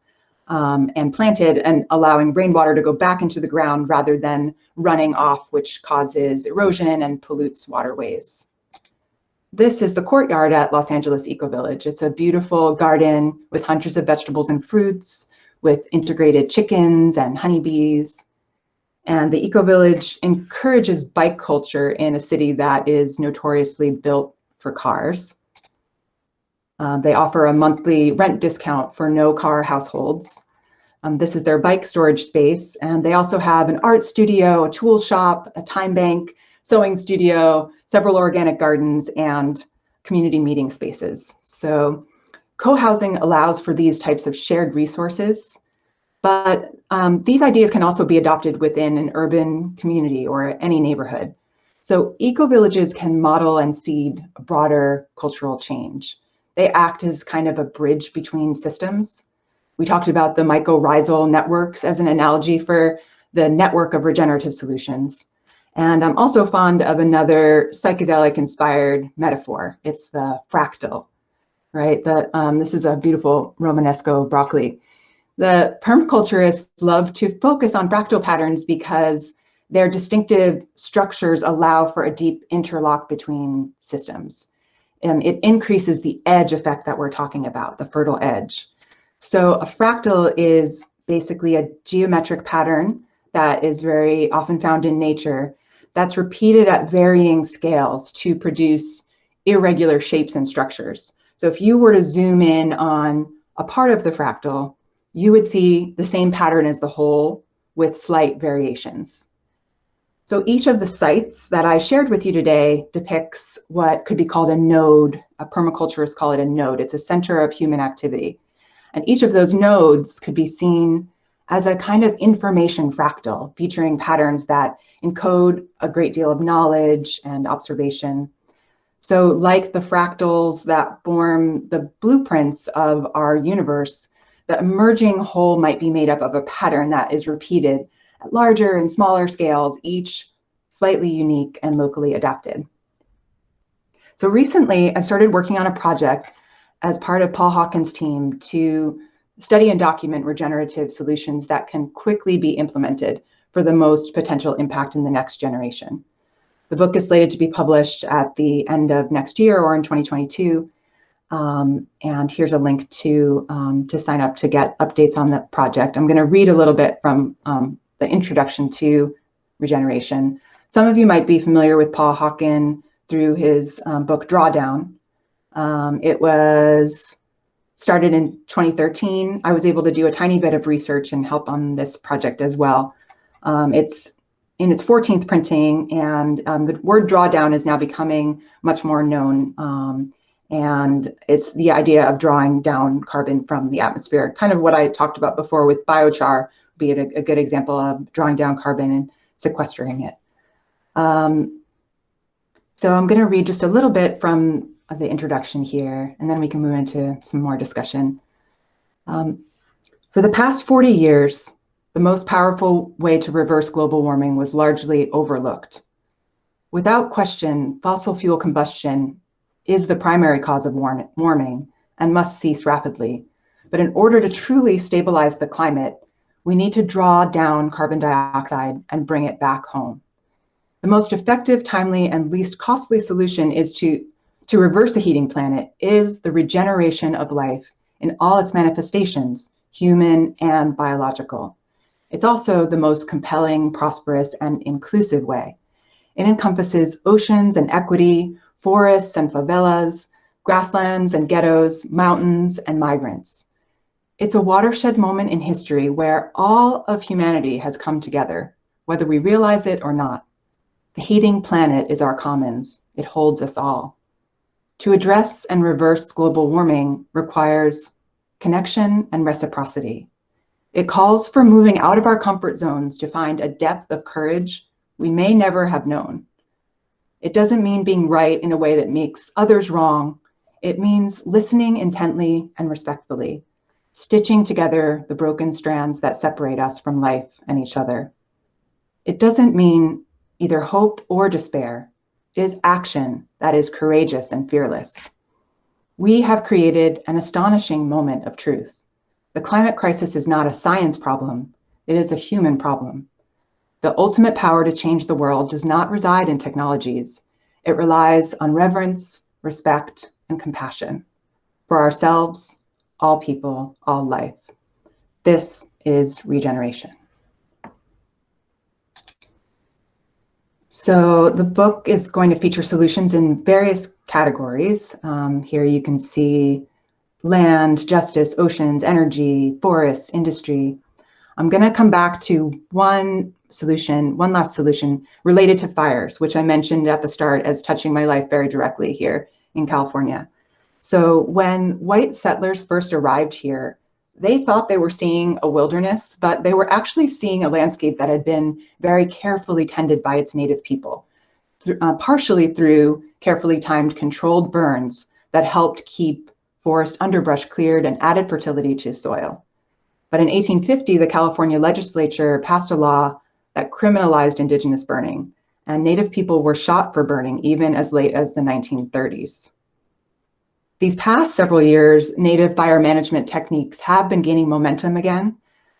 and planted and allowing rainwater to go back into the ground rather than running off, which causes erosion and pollutes waterways. This is the courtyard at Los Angeles Eco Village. It's a beautiful garden with hundreds of vegetables and fruits, with integrated chickens and honeybees. And the Eco Village encourages bike culture in a city that is notoriously built for cars. They offer a monthly rent discount for no-car households. This is their bike storage space, and they also have an art studio, a tool shop, a time bank, sewing studio, several organic gardens, and community meeting spaces. So co-housing allows for these types of shared resources, but these ideas can also be adopted within an urban community or any neighborhood. So eco-villages can model and seed a broader cultural change. They act as kind of a bridge between systems. We talked about the mycorrhizal networks as an analogy for the network of regenerative solutions. And I'm also fond of another psychedelic-inspired metaphor. It's the fractal, right? This is a beautiful Romanesco broccoli. The permaculturists love to focus on fractal patterns because their distinctive structures allow for a deep interlock between systems. And it increases the edge effect that we're talking about, the fertile edge. So a fractal is basically a geometric pattern that is very often found in nature that's repeated at varying scales to produce irregular shapes and structures. So if you were to zoom in on a part of the fractal, you would see the same pattern as the whole with slight variations. So each of the sites that I shared with you today depicts what could be called a node. A permaculturist call it a node. It's a center of human activity. And each of those nodes could be seen as a kind of information fractal, featuring patterns that encode a great deal of knowledge and observation. So like the fractals that form the blueprints of our universe, the emerging whole might be made up of a pattern that is repeated at larger and smaller scales, each slightly unique and locally adapted. So recently, I started working on a project as part of Paul Hawkins' team to study and document regenerative solutions that can quickly be implemented for the most potential impact in the next generation. The book is slated to be published at the end of next year or in 2022. And here's a link to sign up to get updates on the project. I'm going to read a little bit from the introduction to Regeneration. Some of you might be familiar with Paul Hawkins through his book Drawdown. It was started in 2013. I was able to do a tiny bit of research and help on this project as well. It's in its 14th printing, and the word drawdown is now becoming much more known. And it's the idea of drawing down carbon from the atmosphere, kind of what I talked about before with biochar, be it a good example of drawing down carbon and sequestering it. So I'm going to read just a little bit from the introduction here, and then we can move into some more discussion. For the past 40 years, the most powerful way to reverse global warming was largely overlooked. Without question, fossil fuel combustion is the primary cause of warming and must cease rapidly. But in order to truly stabilize the climate, we need to draw down carbon dioxide and bring it back home. The most effective, timely, and least costly solution is to reverse a heating planet is the regeneration of life in all its manifestations, human and biological. It's also the most compelling, prosperous, and inclusive way. It encompasses oceans and equity, forests and favelas, grasslands and ghettos, mountains and migrants. It's a watershed moment in history where all of humanity has come together, whether we realize it or not. The heating planet is our commons. It holds us all. To address and reverse global warming requires connection and reciprocity. It calls for moving out of our comfort zones to find a depth of courage we may never have known. It doesn't mean being right in a way that makes others wrong. It means listening intently and respectfully, stitching together the broken strands that separate us from life and each other. It doesn't mean either hope or despair. It is action that is courageous and fearless. We have created an astonishing moment of truth. The climate crisis is not a science problem. It is a human problem. The ultimate power to change the world does not reside in technologies. It relies on reverence, respect, and compassion for ourselves, all people, all life. This is regeneration. So the book is going to feature solutions in various categories. Here you can see land, justice, oceans, energy, forests, industry. I'm going to come back to one last solution related to fires, which I mentioned at the start as touching my life very directly here in California. So when white settlers first arrived here, they thought they were seeing a wilderness, but they were actually seeing a landscape that had been very carefully tended by its native people, partially through carefully timed controlled burns that helped keep forest underbrush cleared and added fertility to soil. But in 1850, the California legislature passed a law that criminalized indigenous burning, and native people were shot for burning even as late as the 1930s. These past several years, native fire management techniques have been gaining momentum again.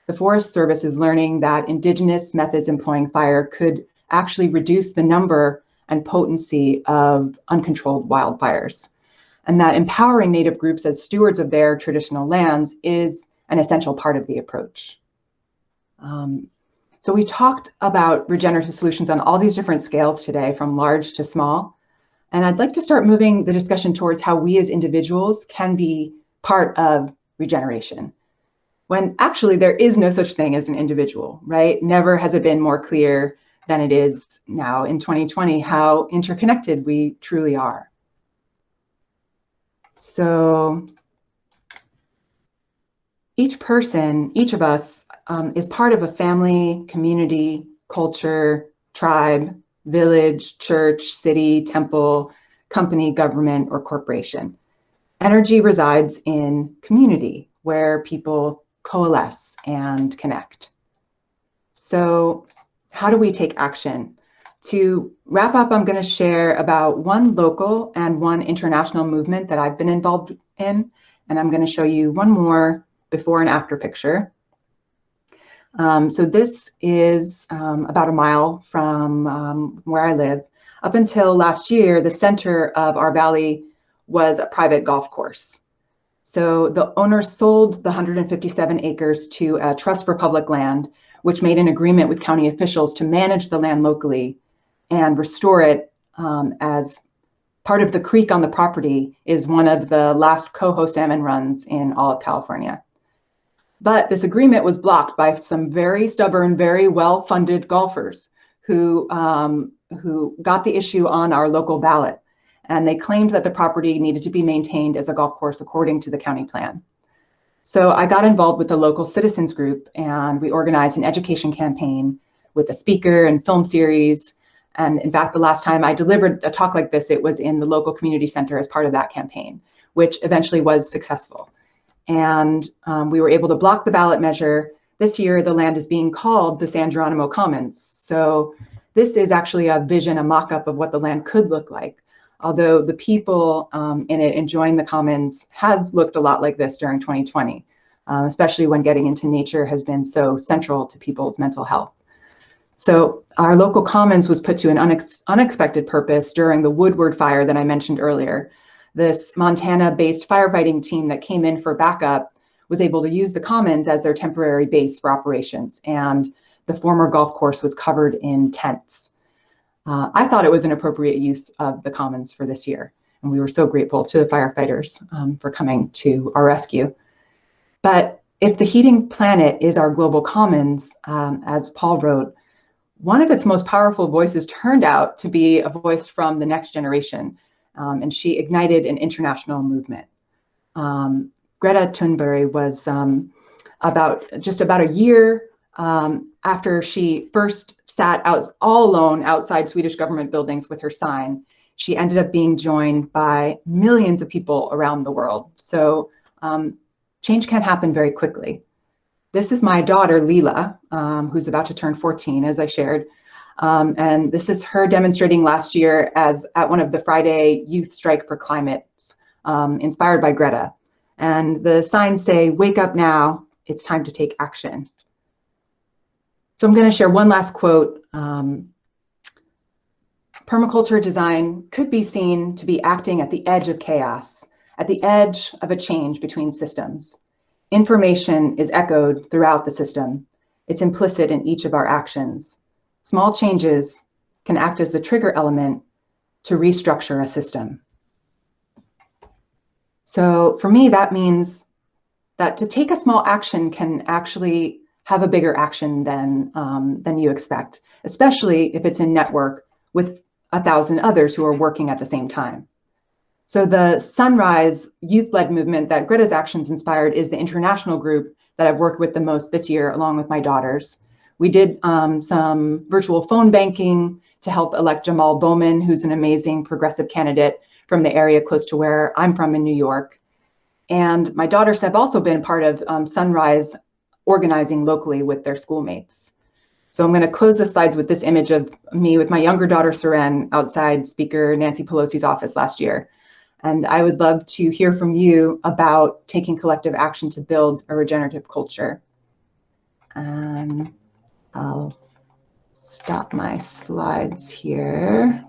The Forest Service is learning that indigenous methods employing fire could actually reduce the number and potency of uncontrolled wildfires, and that empowering native groups as stewards of their traditional lands is an essential part of the approach. So we talked about regenerative solutions on all these different scales today, from large to small. And I'd like to start moving the discussion towards how we as individuals can be part of regeneration, when actually there is no such thing as an individual, right? Never has it been more clear than it is now in 2020 how interconnected we truly are. So each person, each of us is part of a family, community, culture, tribe, village, church, city, temple, company, government, or corporation. Energy resides in community, where people coalesce and connect. So how do we take action? To wrap up, I'm going to share about one local and one international movement that I've been involved in, and I'm going to show you one more before and after picture. So this is about a mile from where I live. Up until last year, the center of our valley was a private golf course. So the owner sold the 157 acres to a trust for public land, which made an agreement with county officials to manage the land locally and restore it as part of the creek on the property is one of the last coho salmon runs in all of California. But this agreement was blocked by some very stubborn, very well-funded golfers who got the issue on our local ballot. And they claimed that the property needed to be maintained as a golf course according to the county plan. So I got involved with the local citizens group, and we organized an education campaign with a speaker and film series. And in fact, the last time I delivered a talk like this, it was in the local community center as part of that campaign, which eventually was successful. And we were able to block the ballot measure. This year, the land is being called the San Geronimo Commons. So this is actually a vision, a mock-up of what the land could look like. Although the people in it enjoying the commons has looked a lot like this during 2020, especially when getting into nature has been so central to people's mental health. So our local commons was put to an unexpected purpose during the Woodward fire that I mentioned earlier. This Montana-based firefighting team that came in for backup was able to use the commons as their temporary base for operations, and the former golf course was covered in tents. I thought it was an appropriate use of the commons for this year. And we were so grateful to the firefighters for coming to our rescue. But if the heating planet is our global commons, as Paul wrote, one of its most powerful voices turned out to be a voice from the next generation, and she ignited an international movement. Greta Thunberg was just about a year after she first sat out all alone outside Swedish government buildings with her sign. She ended up being joined by millions of people around the world. So change can happen very quickly. This is my daughter, Leela, who's about to turn 14, as I shared. And this is her demonstrating last year at one of the Friday Youth Strike for Climates, inspired by Greta. And the signs say, "Wake up now, it's time to take action." So I'm going to share one last quote. Permaculture design could be seen to be acting at the edge of chaos, at the edge of a change between systems. Information is echoed throughout the system. It's implicit in each of our actions. Small changes can act as the trigger element to restructure a system. So for me, that means that to take a small action can actually have a bigger action than you expect, especially if it's in network with 1,000 others who are working at the same time. So the Sunrise youth-led movement that Greta's actions inspired is the international group that I've worked with the most this year, along with my daughters. We did some virtual phone banking to help elect Jamal Bowman, who's an amazing progressive candidate from the area close to where I'm from in New York. And my daughters have also been part of Sunrise organizing locally with their schoolmates. So I'm going to close the slides with this image of me with my younger daughter, Seren, outside Speaker Nancy Pelosi's office last year. And I would love to hear from you about taking collective action to build a regenerative culture. And I'll stop my slides here.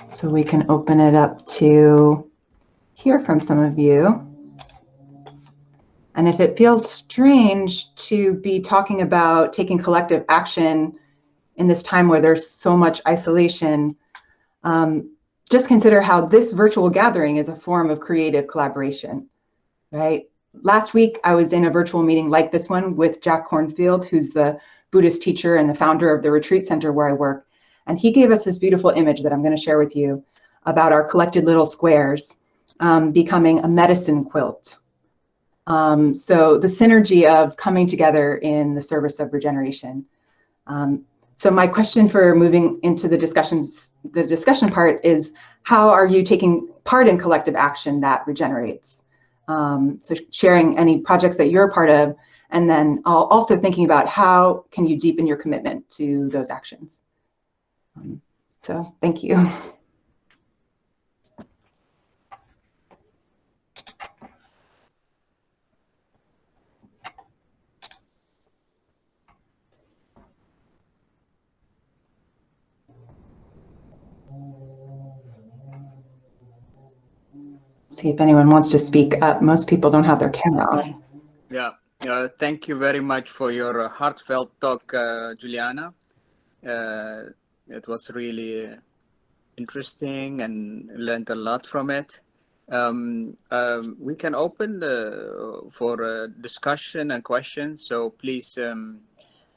So we can open it up to hear from some of you. And if it feels strange to be talking about taking collective action in this time where there's so much isolation, just consider how this virtual gathering is a form of creative collaboration, right? Last week, I was in a virtual meeting like this one with Jack Kornfield, who's the Buddhist teacher and the founder of the retreat center where I work. And he gave us this beautiful image that I'm going to share with you about our collected little squares becoming a medicine quilt. So the synergy of coming together in the service of regeneration. So my question for moving into the discussion part is, how are you taking part in collective action that regenerates? So sharing any projects that you're a part of, and then also thinking about how can you deepen your commitment to those actions. So thank you. See if anyone wants to speak up. Most people don't have their camera on. Yeah, thank you very much for your heartfelt talk, Juliana. It was really interesting and learned a lot from it. We can open for discussion and questions. So please,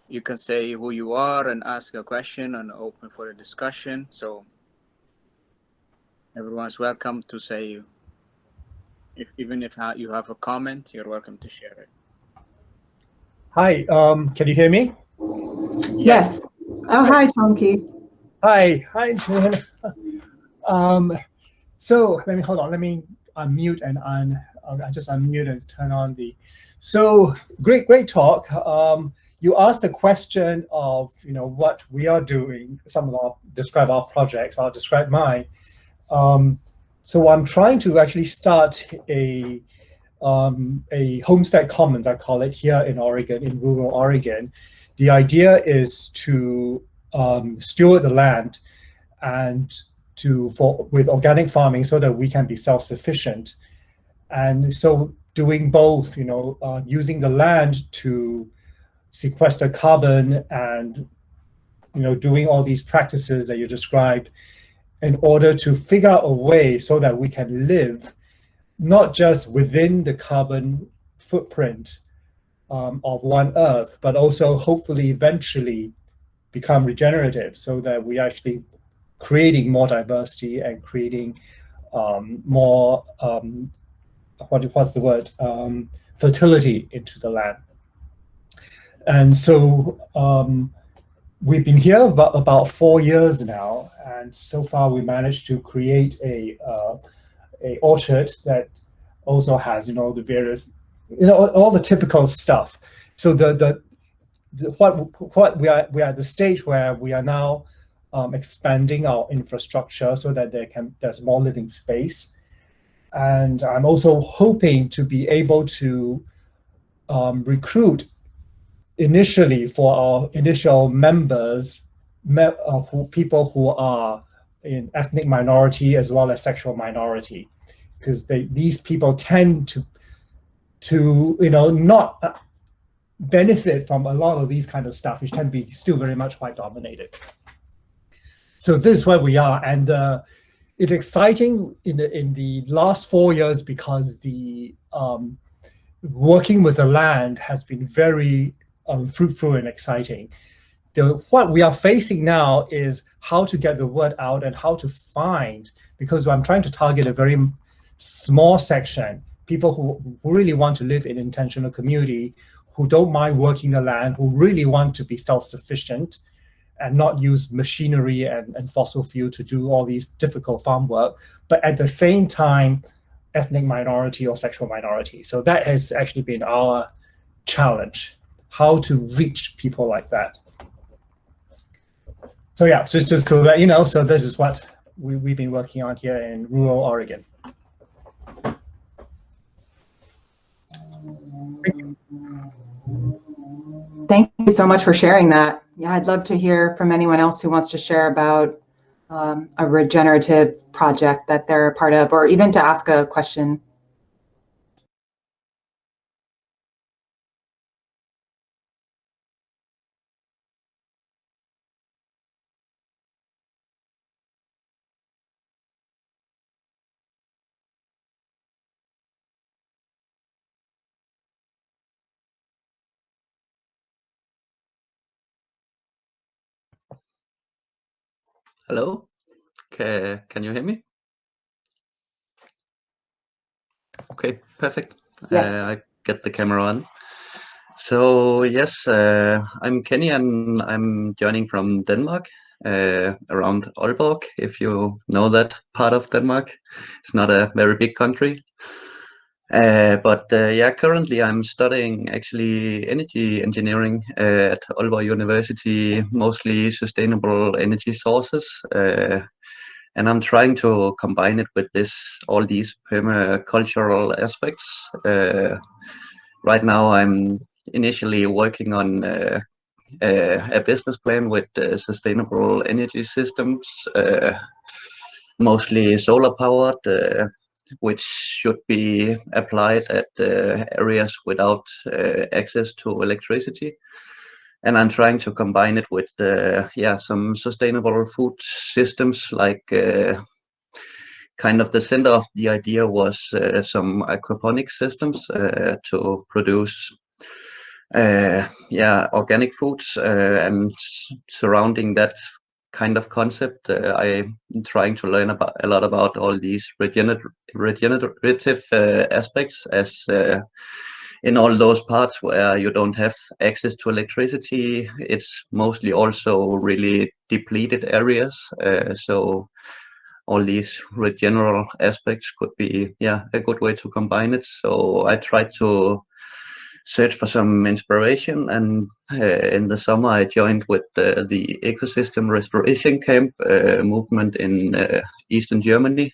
you can say who you are and ask a question, and open for a discussion. So everyone's welcome to say, even if you have a comment, you're welcome to share it. Hi, can you hear me? Yes. Oh, hi, Tomki. Hi. So let me unmute and I just unmute and turn on the. So great talk. You asked the question of what we are doing. Describe our projects. I'll describe mine. So I'm trying to actually start a homestead commons, I call it, here in Oregon, in rural Oregon. The idea is to steward the land and with organic farming so that we can be self-sufficient. And so doing both, using the land to sequester carbon and doing all these practices that you described in order to figure out a way so that we can live not just within the carbon footprint of one Earth, but also hopefully eventually become regenerative, so that we actually creating more diversity and creating more what's the word, fertility into the land. And so we've been here about 4 years now, and so far we managed to create a orchard that also has the various all the typical stuff. So what we are at the stage where we are now expanding our infrastructure so that there's more living space. And I'm also hoping to be able to recruit initially for our initial members, people who are in ethnic minority as well as sexual minority, because these people tend to not benefit from a lot of these kind of stuff, which tend to be still very much white dominated. So this is where we are, and it's exciting in the last 4 years because the working with the land has been very fruitful and exciting. What we are facing now is how to get the word out and how to find, because I'm trying to target a very small section, people who really want to live in intentional community, who don't mind working the land, who really want to be self-sufficient and not use machinery and fossil fuel to do all these difficult farm work, but at the same time, ethnic minority or sexual minority. So that has actually been our challenge, how to reach people like that. So yeah, just to let you know, so this is what we've been working on here in rural Oregon. Thank you. Thank you so much for sharing that. Yeah, I'd love to hear from anyone else who wants to share about a regenerative project that they're a part of, or even to ask a question. Hello, can you hear me? Okay, perfect. Yes. I get the camera on. So yes, I'm Kenny and I'm joining from Denmark, around Aalborg, if you know that part of Denmark. It's not a very big country. But yeah, currently I'm studying actually energy engineering at Aalborg University, mostly sustainable energy sources. And I'm trying to combine it with all these permacultural aspects. Right now, I'm initially working on a business plan with sustainable energy systems, mostly solar powered, which should be applied at areas without access to electricity. And I'm trying to combine it with some sustainable food systems, like kind of the center of the idea was some aquaponic systems to produce organic foods, and surrounding that kind of concept, I'm trying to learn a lot about all these regenerative aspects, as in all those parts where you don't have access to electricity, it's mostly also really depleted areas. So all these regenerative aspects could be a good way to combine it. So I tried to search for some inspiration, and in the summer I joined with the ecosystem restoration camp movement in eastern Germany,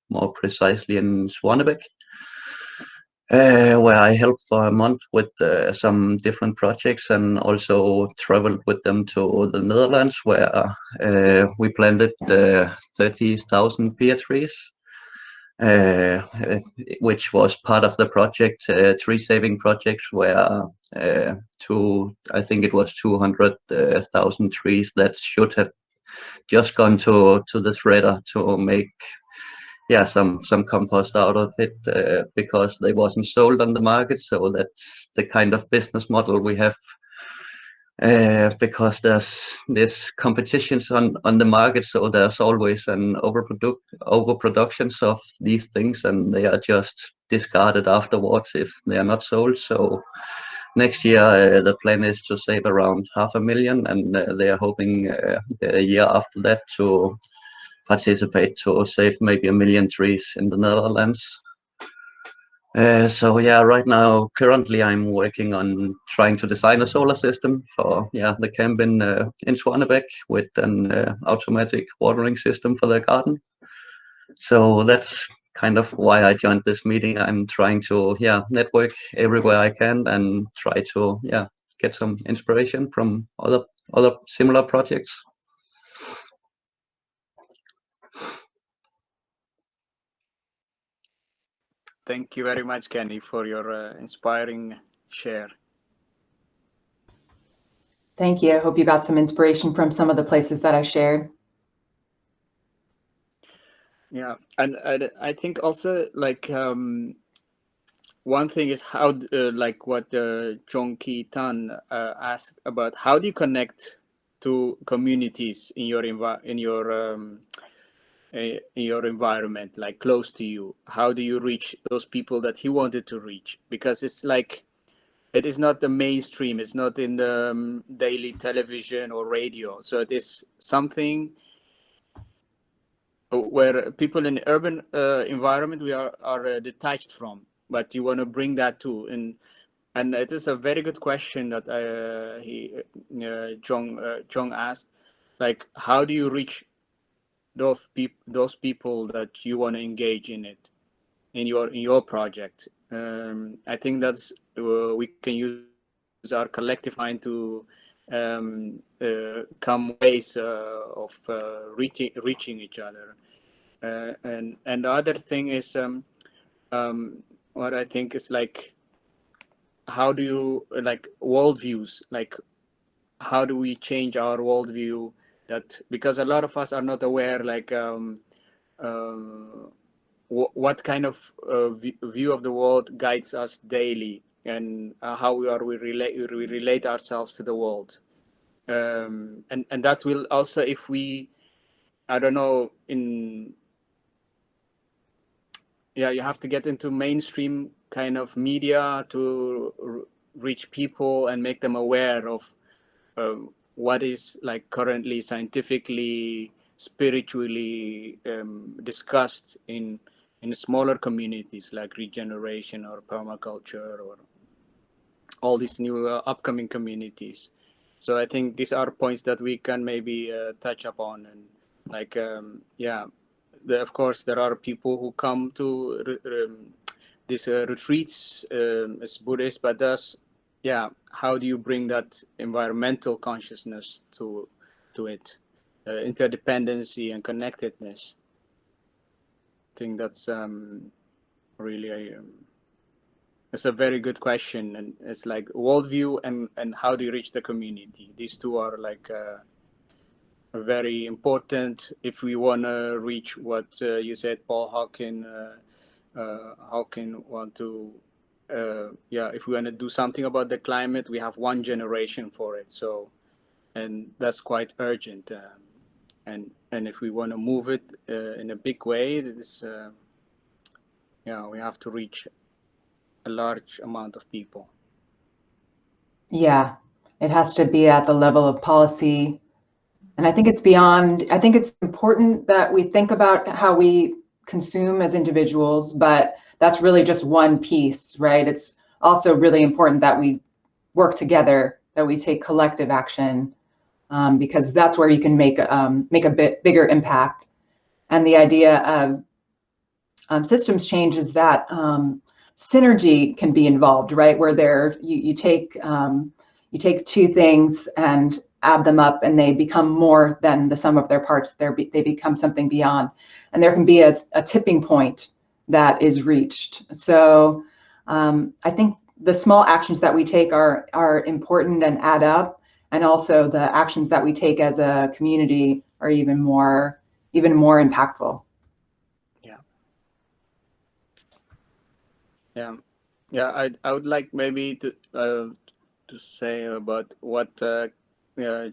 more precisely in Schwanebeck, where I helped for a month with some different projects, and also traveled with them to the Netherlands, where we planted 30,000 pear trees. which was part of the project, tree saving project, where I think it was 200,000 trees that should have just gone to the shredder to make some compost out of it, because they wasn't sold on the market. So that's the kind of business model we have, because there's this competitions on the market, so there's always an overproductions of these things, and they are just discarded afterwards if they are not sold. So next year the plan is to save around 500,000, and they are hoping the year after that to participate to save maybe 1 million trees in the Netherlands. So yeah, right now, currently I'm working on trying to design a solar system for the camp in Swanebæk with an automatic watering system for their garden. So that's kind of why I joined this meeting. I'm trying to network everywhere I can and try to get some inspiration from other similar projects. Thank you very much, Kenny, for your inspiring share. Thank you. I hope you got some inspiration from some of the places that I shared. Yeah, and I think also like one thing is how like what Chong Ki Tan asked about, how do you connect to communities in your environment, like close to you? How do you reach those people that he wanted to reach? Because it's like, it is not the mainstream, it's not in the daily television or radio. So it is something where people in urban environment we are detached from, but you want to bring that too. And it is a very good question that Chong asked, like, how do you reach those people that you want to engage in it, in your project? I think that's we can use our collective mind to come ways of reaching each other. And the other thing is what I think is like, how do you like worldviews, like how do we change our worldview? That because a lot of us are not aware, like what kind of view of the world guides us daily, and how we relate ourselves to the world, and that will also, if we, I don't know, you have to get into mainstream kind of media to reach people and make them aware of what is like currently scientifically, spiritually discussed in smaller communities like Regeneration or permaculture or all these new upcoming communities. So I think these are points that we can maybe touch upon. And like of course there are people who come to these retreats as Buddhists, but how do you bring that environmental consciousness to it, interdependency and connectedness? I think that's really it's a very good question, and it's like worldview and how do you reach the community. These two are like very important if we want to reach what you said, Paul. How can want to if we want to do something about the climate, we have 1 generation for it. So, and that's quite urgent. And if we want to move it in a big way, this we have to reach a large amount of people. Yeah, it has to be at the level of policy. And I think it's beyond, I think it's important that we think about how we consume as individuals, but that's really just one piece, right? It's also really important that we work together, that we take collective action, because that's where you can make a bit bigger impact. And the idea of systems change is that synergy can be involved, right? Where you take 2 things and add them up, and they become more than the sum of their parts. They become something beyond, and there can be a tipping point that is reached. So I think the small actions that we take are important and add up, and also the actions that we take as a community are even more impactful. Yeah. I would like maybe to say about what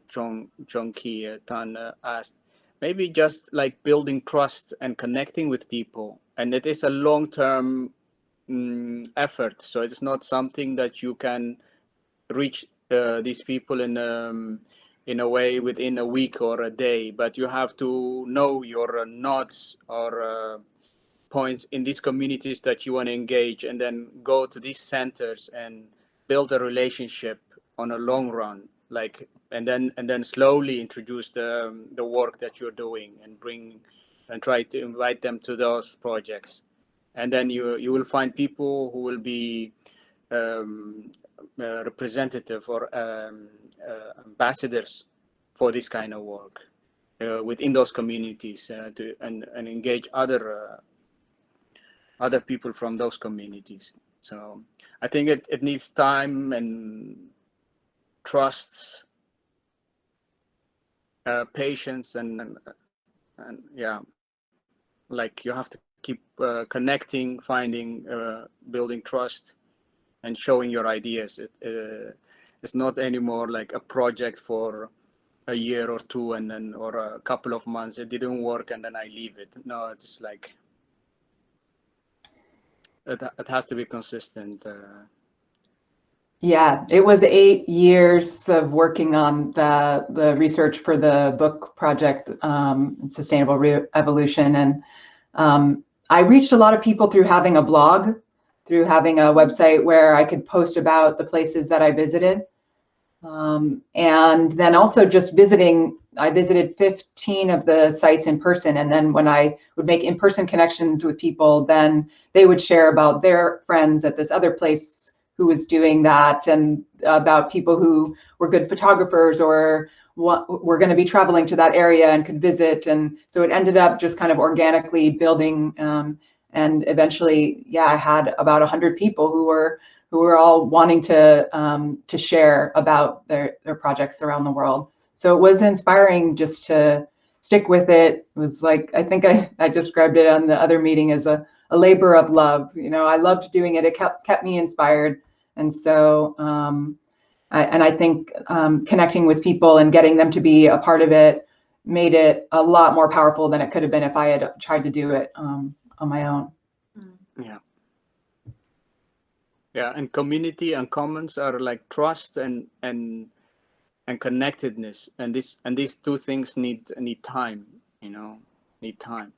John Key Tan asked. Maybe just like building trust and connecting with people, and it is a long-term effort. So it's not something that you can reach these people in a way within a week or a day, but you have to know your nodes or points in these communities that you want to engage, and then go to these centers and build a relationship on a long run, like, and then slowly introduce the work that you're doing and try to invite them to those projects. And then you will find people who will be representative or ambassadors for this kind of work within those communities and engage other people from those communities. So I think it needs time and trust, patience, and yeah, like you have to keep connecting, finding, building trust, and showing your ideas. It's not anymore like a project for a year or two and then or a couple of months. It didn't work and then I leave it. No, it's like it has to be consistent. Yeah, it was 8 years of working on the research for the book project, Sustainable Evolution. And I reached a lot of people through having a blog, through having a website where I could post about the places that I visited. And then also just visiting, I visited 15 of the sites in person. And then when I would make in-person connections with people, then they would share about their friends at this other place who was doing that, and about people who were good photographers or were going to be traveling to that area and could visit. And so it ended up just kind of organically building. And eventually, yeah, I had about 100 people who were all wanting to share about their projects around the world. So it was inspiring just to stick with it. It was like, I think I described it on the other meeting as a labor of love. You know, I loved doing it. It kept me inspired. And so, I think connecting with people and getting them to be a part of it made it a lot more powerful than it could have been if I had tried to do it on my own. Yeah, and community and commons are like trust and connectedness, and these two things need time, need time.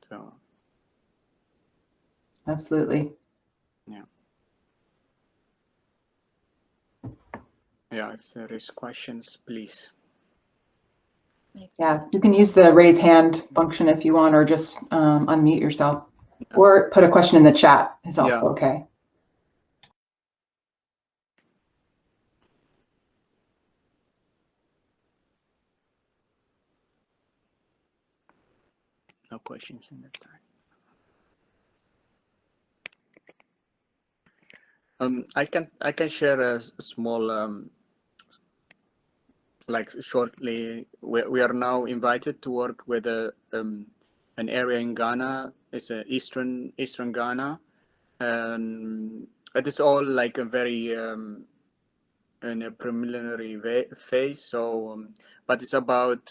So absolutely. Yeah, if there is questions, please. Yeah, you can use the raise hand function if you want, or just unmute yourself, or put a question in the chat is also okay. No questions in the chat. I can share a small like shortly. We are now invited to work with an area in Ghana. It's eastern Ghana, and it is all like a very in a preliminary phase. So, but it's about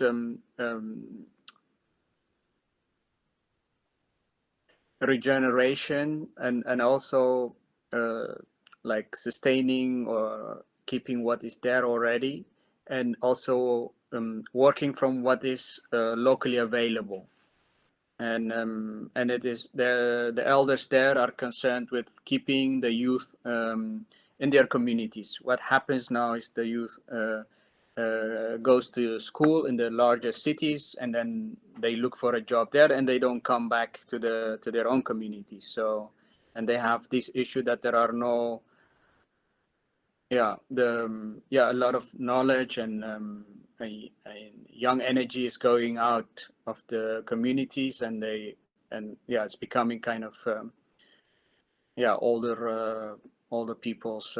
regeneration and also like sustaining or keeping what is there already, and also working from what is locally available. And it is the elders there are concerned with keeping the youth in their communities. What happens now is the youth goes to school in the larger cities, and then they look for a job there, and they don't come back to their own communities. So, and they have this issue that there are no a lot of knowledge and young energy is going out of the communities, and they yeah, it's becoming kind of yeah, older people's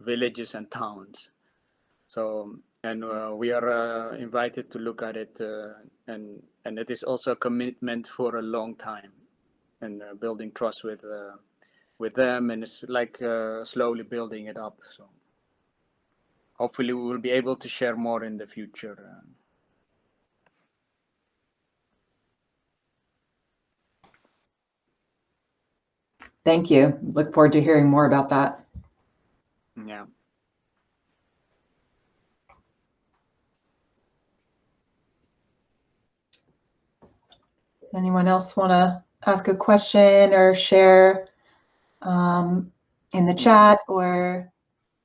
villages and towns. So, and we are invited to look at it, and it is also a commitment for a long time, and building trust with them, and it's like slowly building it up. So hopefully we will be able to share more in the future. Thank you. Look forward to hearing more about that. Yeah. Anyone else want to ask a question or share in the chat or?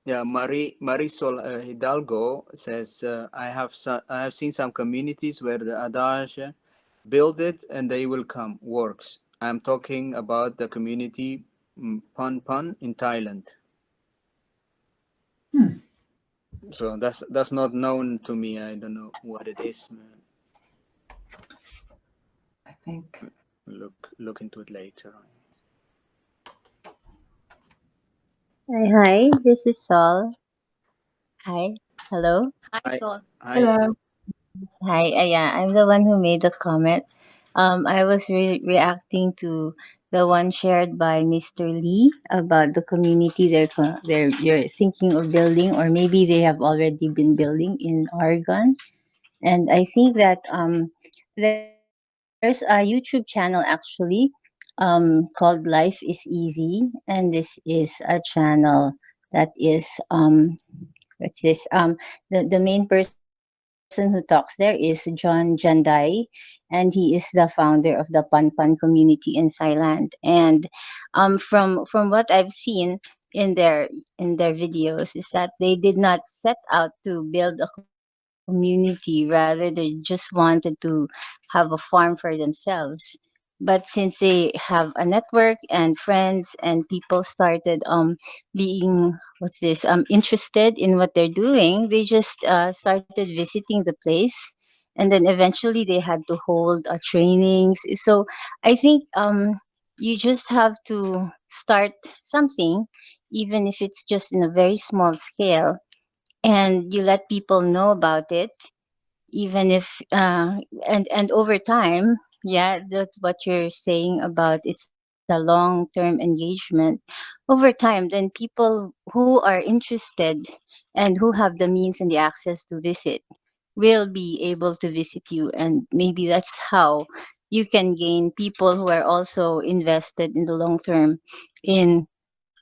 Yeah, Marisol Hidalgo says, I have seen some communities where the adage, build it and they will come, works. I'm talking about the community Pun Pun in Thailand. So that's not known to me. I don't know what it is. I think Look into it later. Hi, this is Sol. Hi, hello. Hi, Sol. Hi. Hello. Hi, yeah, I'm the one who made the comment. I was reacting to the one shared by Mr. Lee about the community you're thinking of building, or maybe they have already been building in Oregon. And I think that there's a YouTube channel actually called Life is Easy, and this is a channel that is what's this the main person who talks there is John Jandai, and he is the founder of the Pan Pan community in Thailand. And from what I've seen in their videos is that they did not set out to build a community, rather they just wanted to have a farm for themselves. But since they have a network and friends and people started being what's this interested in what they're doing, they just started visiting the place, and then eventually they had to hold trainings. So I think you just have to start something, even if it's just in a very small scale, and you let people know about it, even if and over time, yeah, that's what you're saying about it's a long term engagement. Over time, then people who are interested and who have the means and the access to visit will be able to visit you, and maybe that's how you can gain people who are also invested in the long term in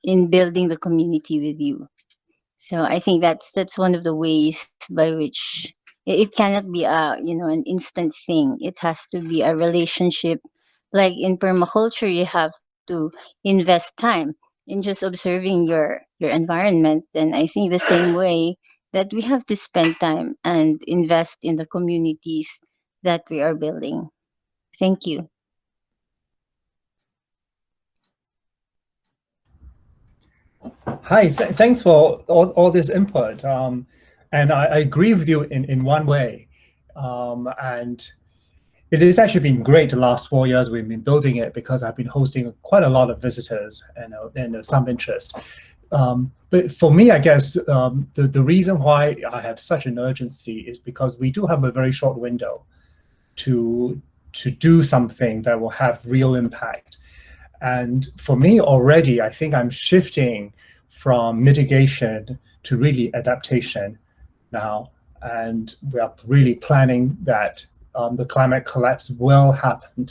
building the community with you. So I think that's one of the ways by which it cannot be an instant thing. It has to be a relationship. Like in permaculture, you have to invest time in just observing your environment. Then I think the same way that we have to spend time and invest in the communities that we are building. Thank you. Hi, thanks for all this input. And I agree with you in one way. And it has actually been great the last 4 years we've been building it, because I've been hosting quite a lot of visitors and some interest. But for me, I guess the reason why I have such an urgency is because we do have a very short window to do something that will have real impact. And for me already, I think I'm shifting from mitigation to really adaptation now. And we are really planning that the climate collapse will happen.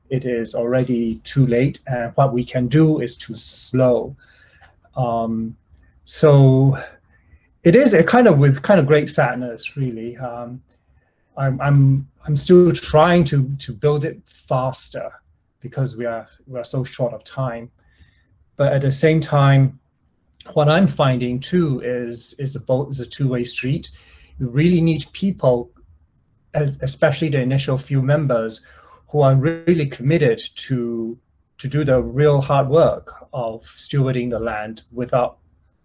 It is already too late, and what we can do is too slow. So it is a kind of great sadness, really. I'm still trying to build it faster, because we are so short of time. But at the same time, what I'm finding too is a two-way street. You really need people, especially the initial few members, who are really committed to do the real hard work of stewarding the land without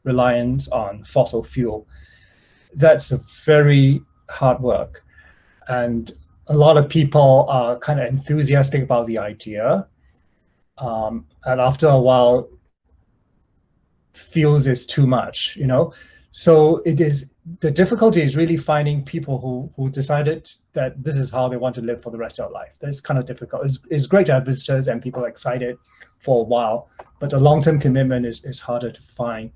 reliance on fossil fuel. That's a very hard work. And a lot of people are kind of enthusiastic about the idea, and after a while feels it's too much, you know. So it is, the difficulty is really finding people who decided that this is how they want to live for the rest of their life. That's kind of difficult. It's great to have visitors and people excited for a while, but the long-term commitment is harder to find.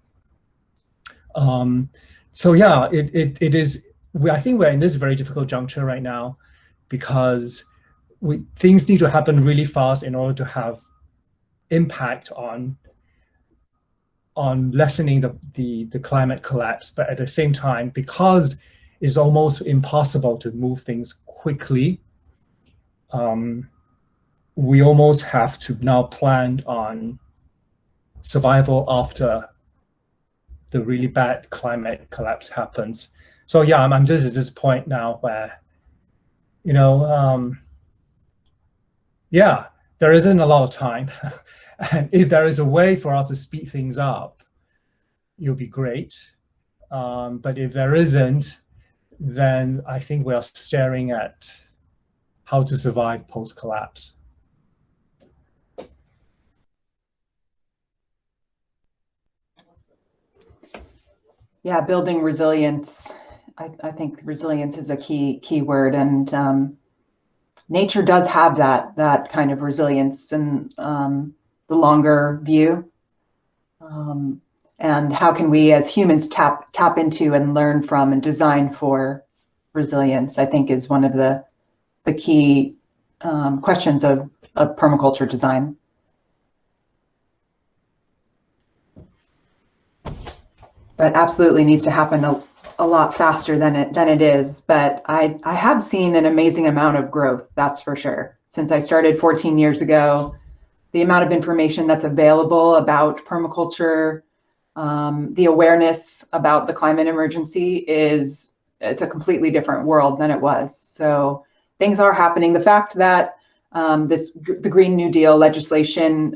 So yeah, it is. I think we're in this very difficult juncture right now, because things need to happen really fast in order to have impact on lessening the climate collapse. But at the same time, because it's almost impossible to move things quickly, we almost have to now plan on survival after the really bad climate collapse happens. So yeah, I'm just at this point now where, you know, yeah, there isn't a lot of time. And if there is a way for us to speed things up, it'll be great. But if there isn't, then I think we are staring at how to survive post-collapse. Yeah, building resilience. I think resilience is a key word, and nature does have that kind of resilience and the longer view. And how can we as humans tap into and learn from and design for resilience, I think, is one of the key questions of permaculture design. But absolutely needs to happen a lot faster than it is. But I have seen an amazing amount of growth, that's for sure. Since I started 14 years ago, the amount of information that's available about permaculture, the awareness about the climate emergency it's a completely different world than it was. So things are happening. The fact that the Green New Deal legislation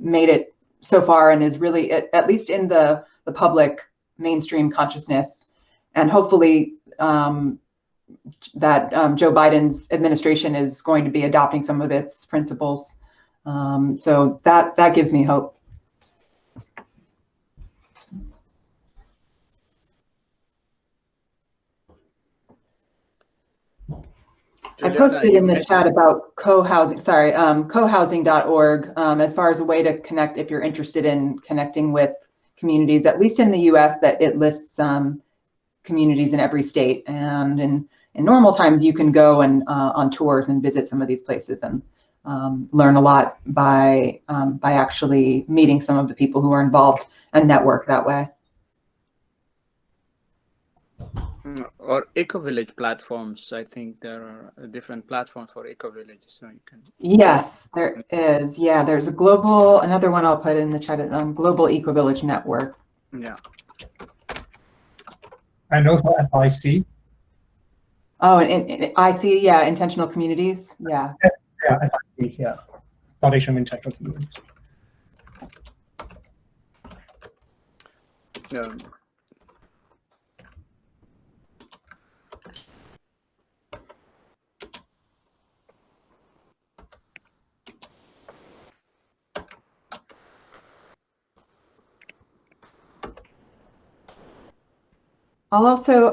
made it so far and is really, at least in the public mainstream consciousness, and hopefully that Joe Biden's administration is going to be adopting some of its principles. So that gives me hope. Juliana, I posted in the chat about co-housing, cohousing.org, as far as a way to connect if you're interested in connecting with communities, at least in the US, that it lists communities in every state. And in normal times, you can go and on tours and visit some of these places and learn a lot by actually meeting some of the people who are involved and network that way. Or eco-village platforms. I think there are different platforms for eco-villages, so you can. Yes, there is. Yeah, there's another one I'll put in the chat, Global Eco-Village Network. Yeah. And also FIC. Oh, and IC, yeah, Intentional Communities, yeah. Yeah, FIC, yeah. Foundation of Intentional Communities. I'll also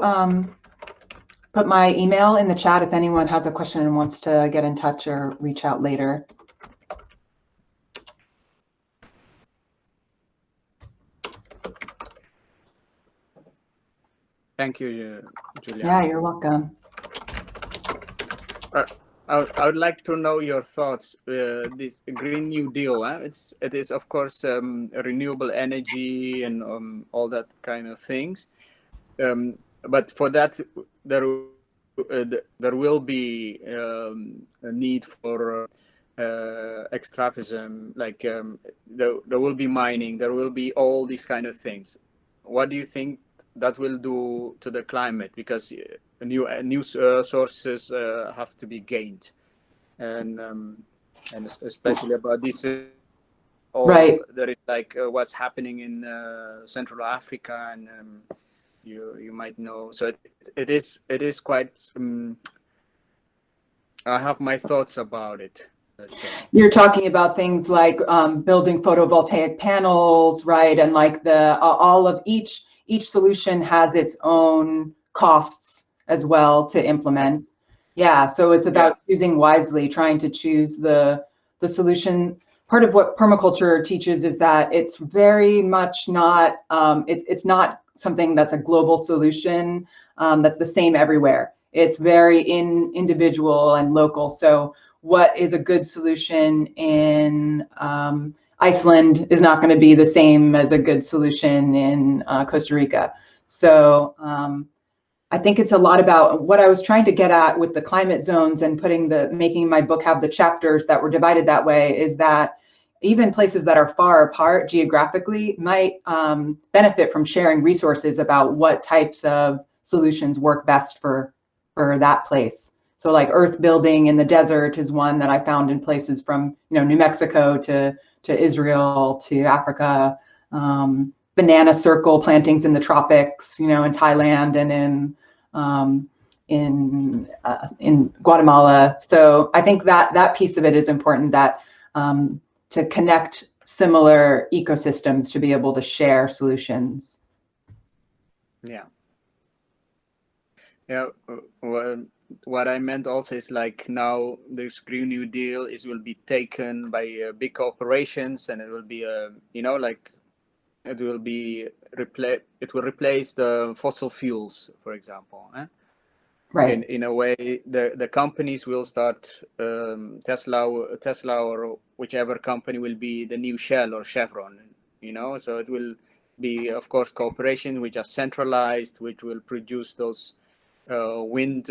put my email in the chat if anyone has a question and wants to get in touch or reach out later. Thank you, Juliana. Yeah, you're welcome. I would like to know your thoughts. This Green New Deal, it is of course renewable energy and all that kind of things. But for that, there will be a need for extractivism. Like there will be mining. There will be all these kind of things. What do you think that will do to the climate? Because new sources have to be gained, and especially about this. Right. There is like what's happening in Central Africa, and you might know. So it is quite I have my thoughts about it. Let's say. You're talking about things like building photovoltaic panels, right? And like the all of each solution has its own costs as well to implement. Yeah, so it's about choosing wisely, trying to choose the solution. Part of what permaculture teaches is that it's very much not it's not something that's a global solution that's the same everywhere. It's very individual and local. So what is a good solution in Iceland is not going to be the same as a good solution in Costa Rica. So I think it's a lot about what I was trying to get at with the climate zones and making my book have the chapters that were divided that way, is that even places that are far apart geographically might benefit from sharing resources about what types of solutions work best for that place. So like earth building in the desert is one that I found in places from New Mexico to Israel to Africa. Banana circle plantings in the tropics, in Thailand and in Guatemala. So I think that piece of it is important, that to connect similar ecosystems to be able to share solutions. Yeah. Yeah. What I meant also is like now this Green New Deal will be taken by big corporations, and it will be like it will replace the fossil fuels, for example. Right. In a way, the companies will start Tesla or whichever company will be the new Shell or Chevron. So it will be, of course, corporations which are centralized, which will produce those wind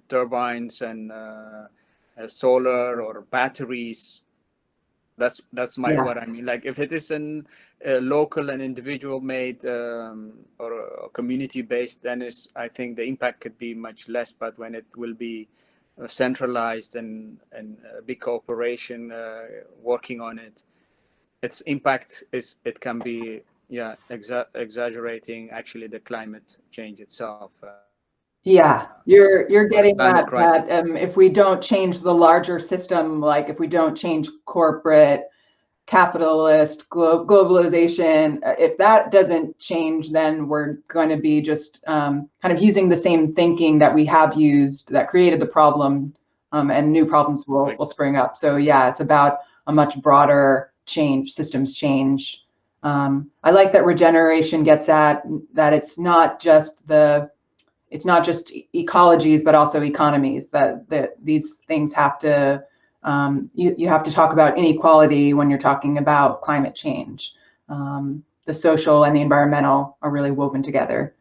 turbines and solar or batteries. That's what I mean. Like if it is a local and individual made or community based, then I think the impact could be much less. But when it will be centralized and a big corporation working on it, its impact can be exaggerating actually the climate change itself. Yeah, you're getting climate that crisis. If we don't change the larger system, like if we don't change corporate, capitalist, globalization, if that doesn't change, then we're going to be just kind of using the same thinking that we have used that created the problem, and new problems will spring up. So yeah, it's about a much broader change, systems change. I like that regeneration gets at that it's not just ecologies, but also economies, that these things have to, you have to talk about inequality when you're talking about climate change. The social and the environmental are really woven together.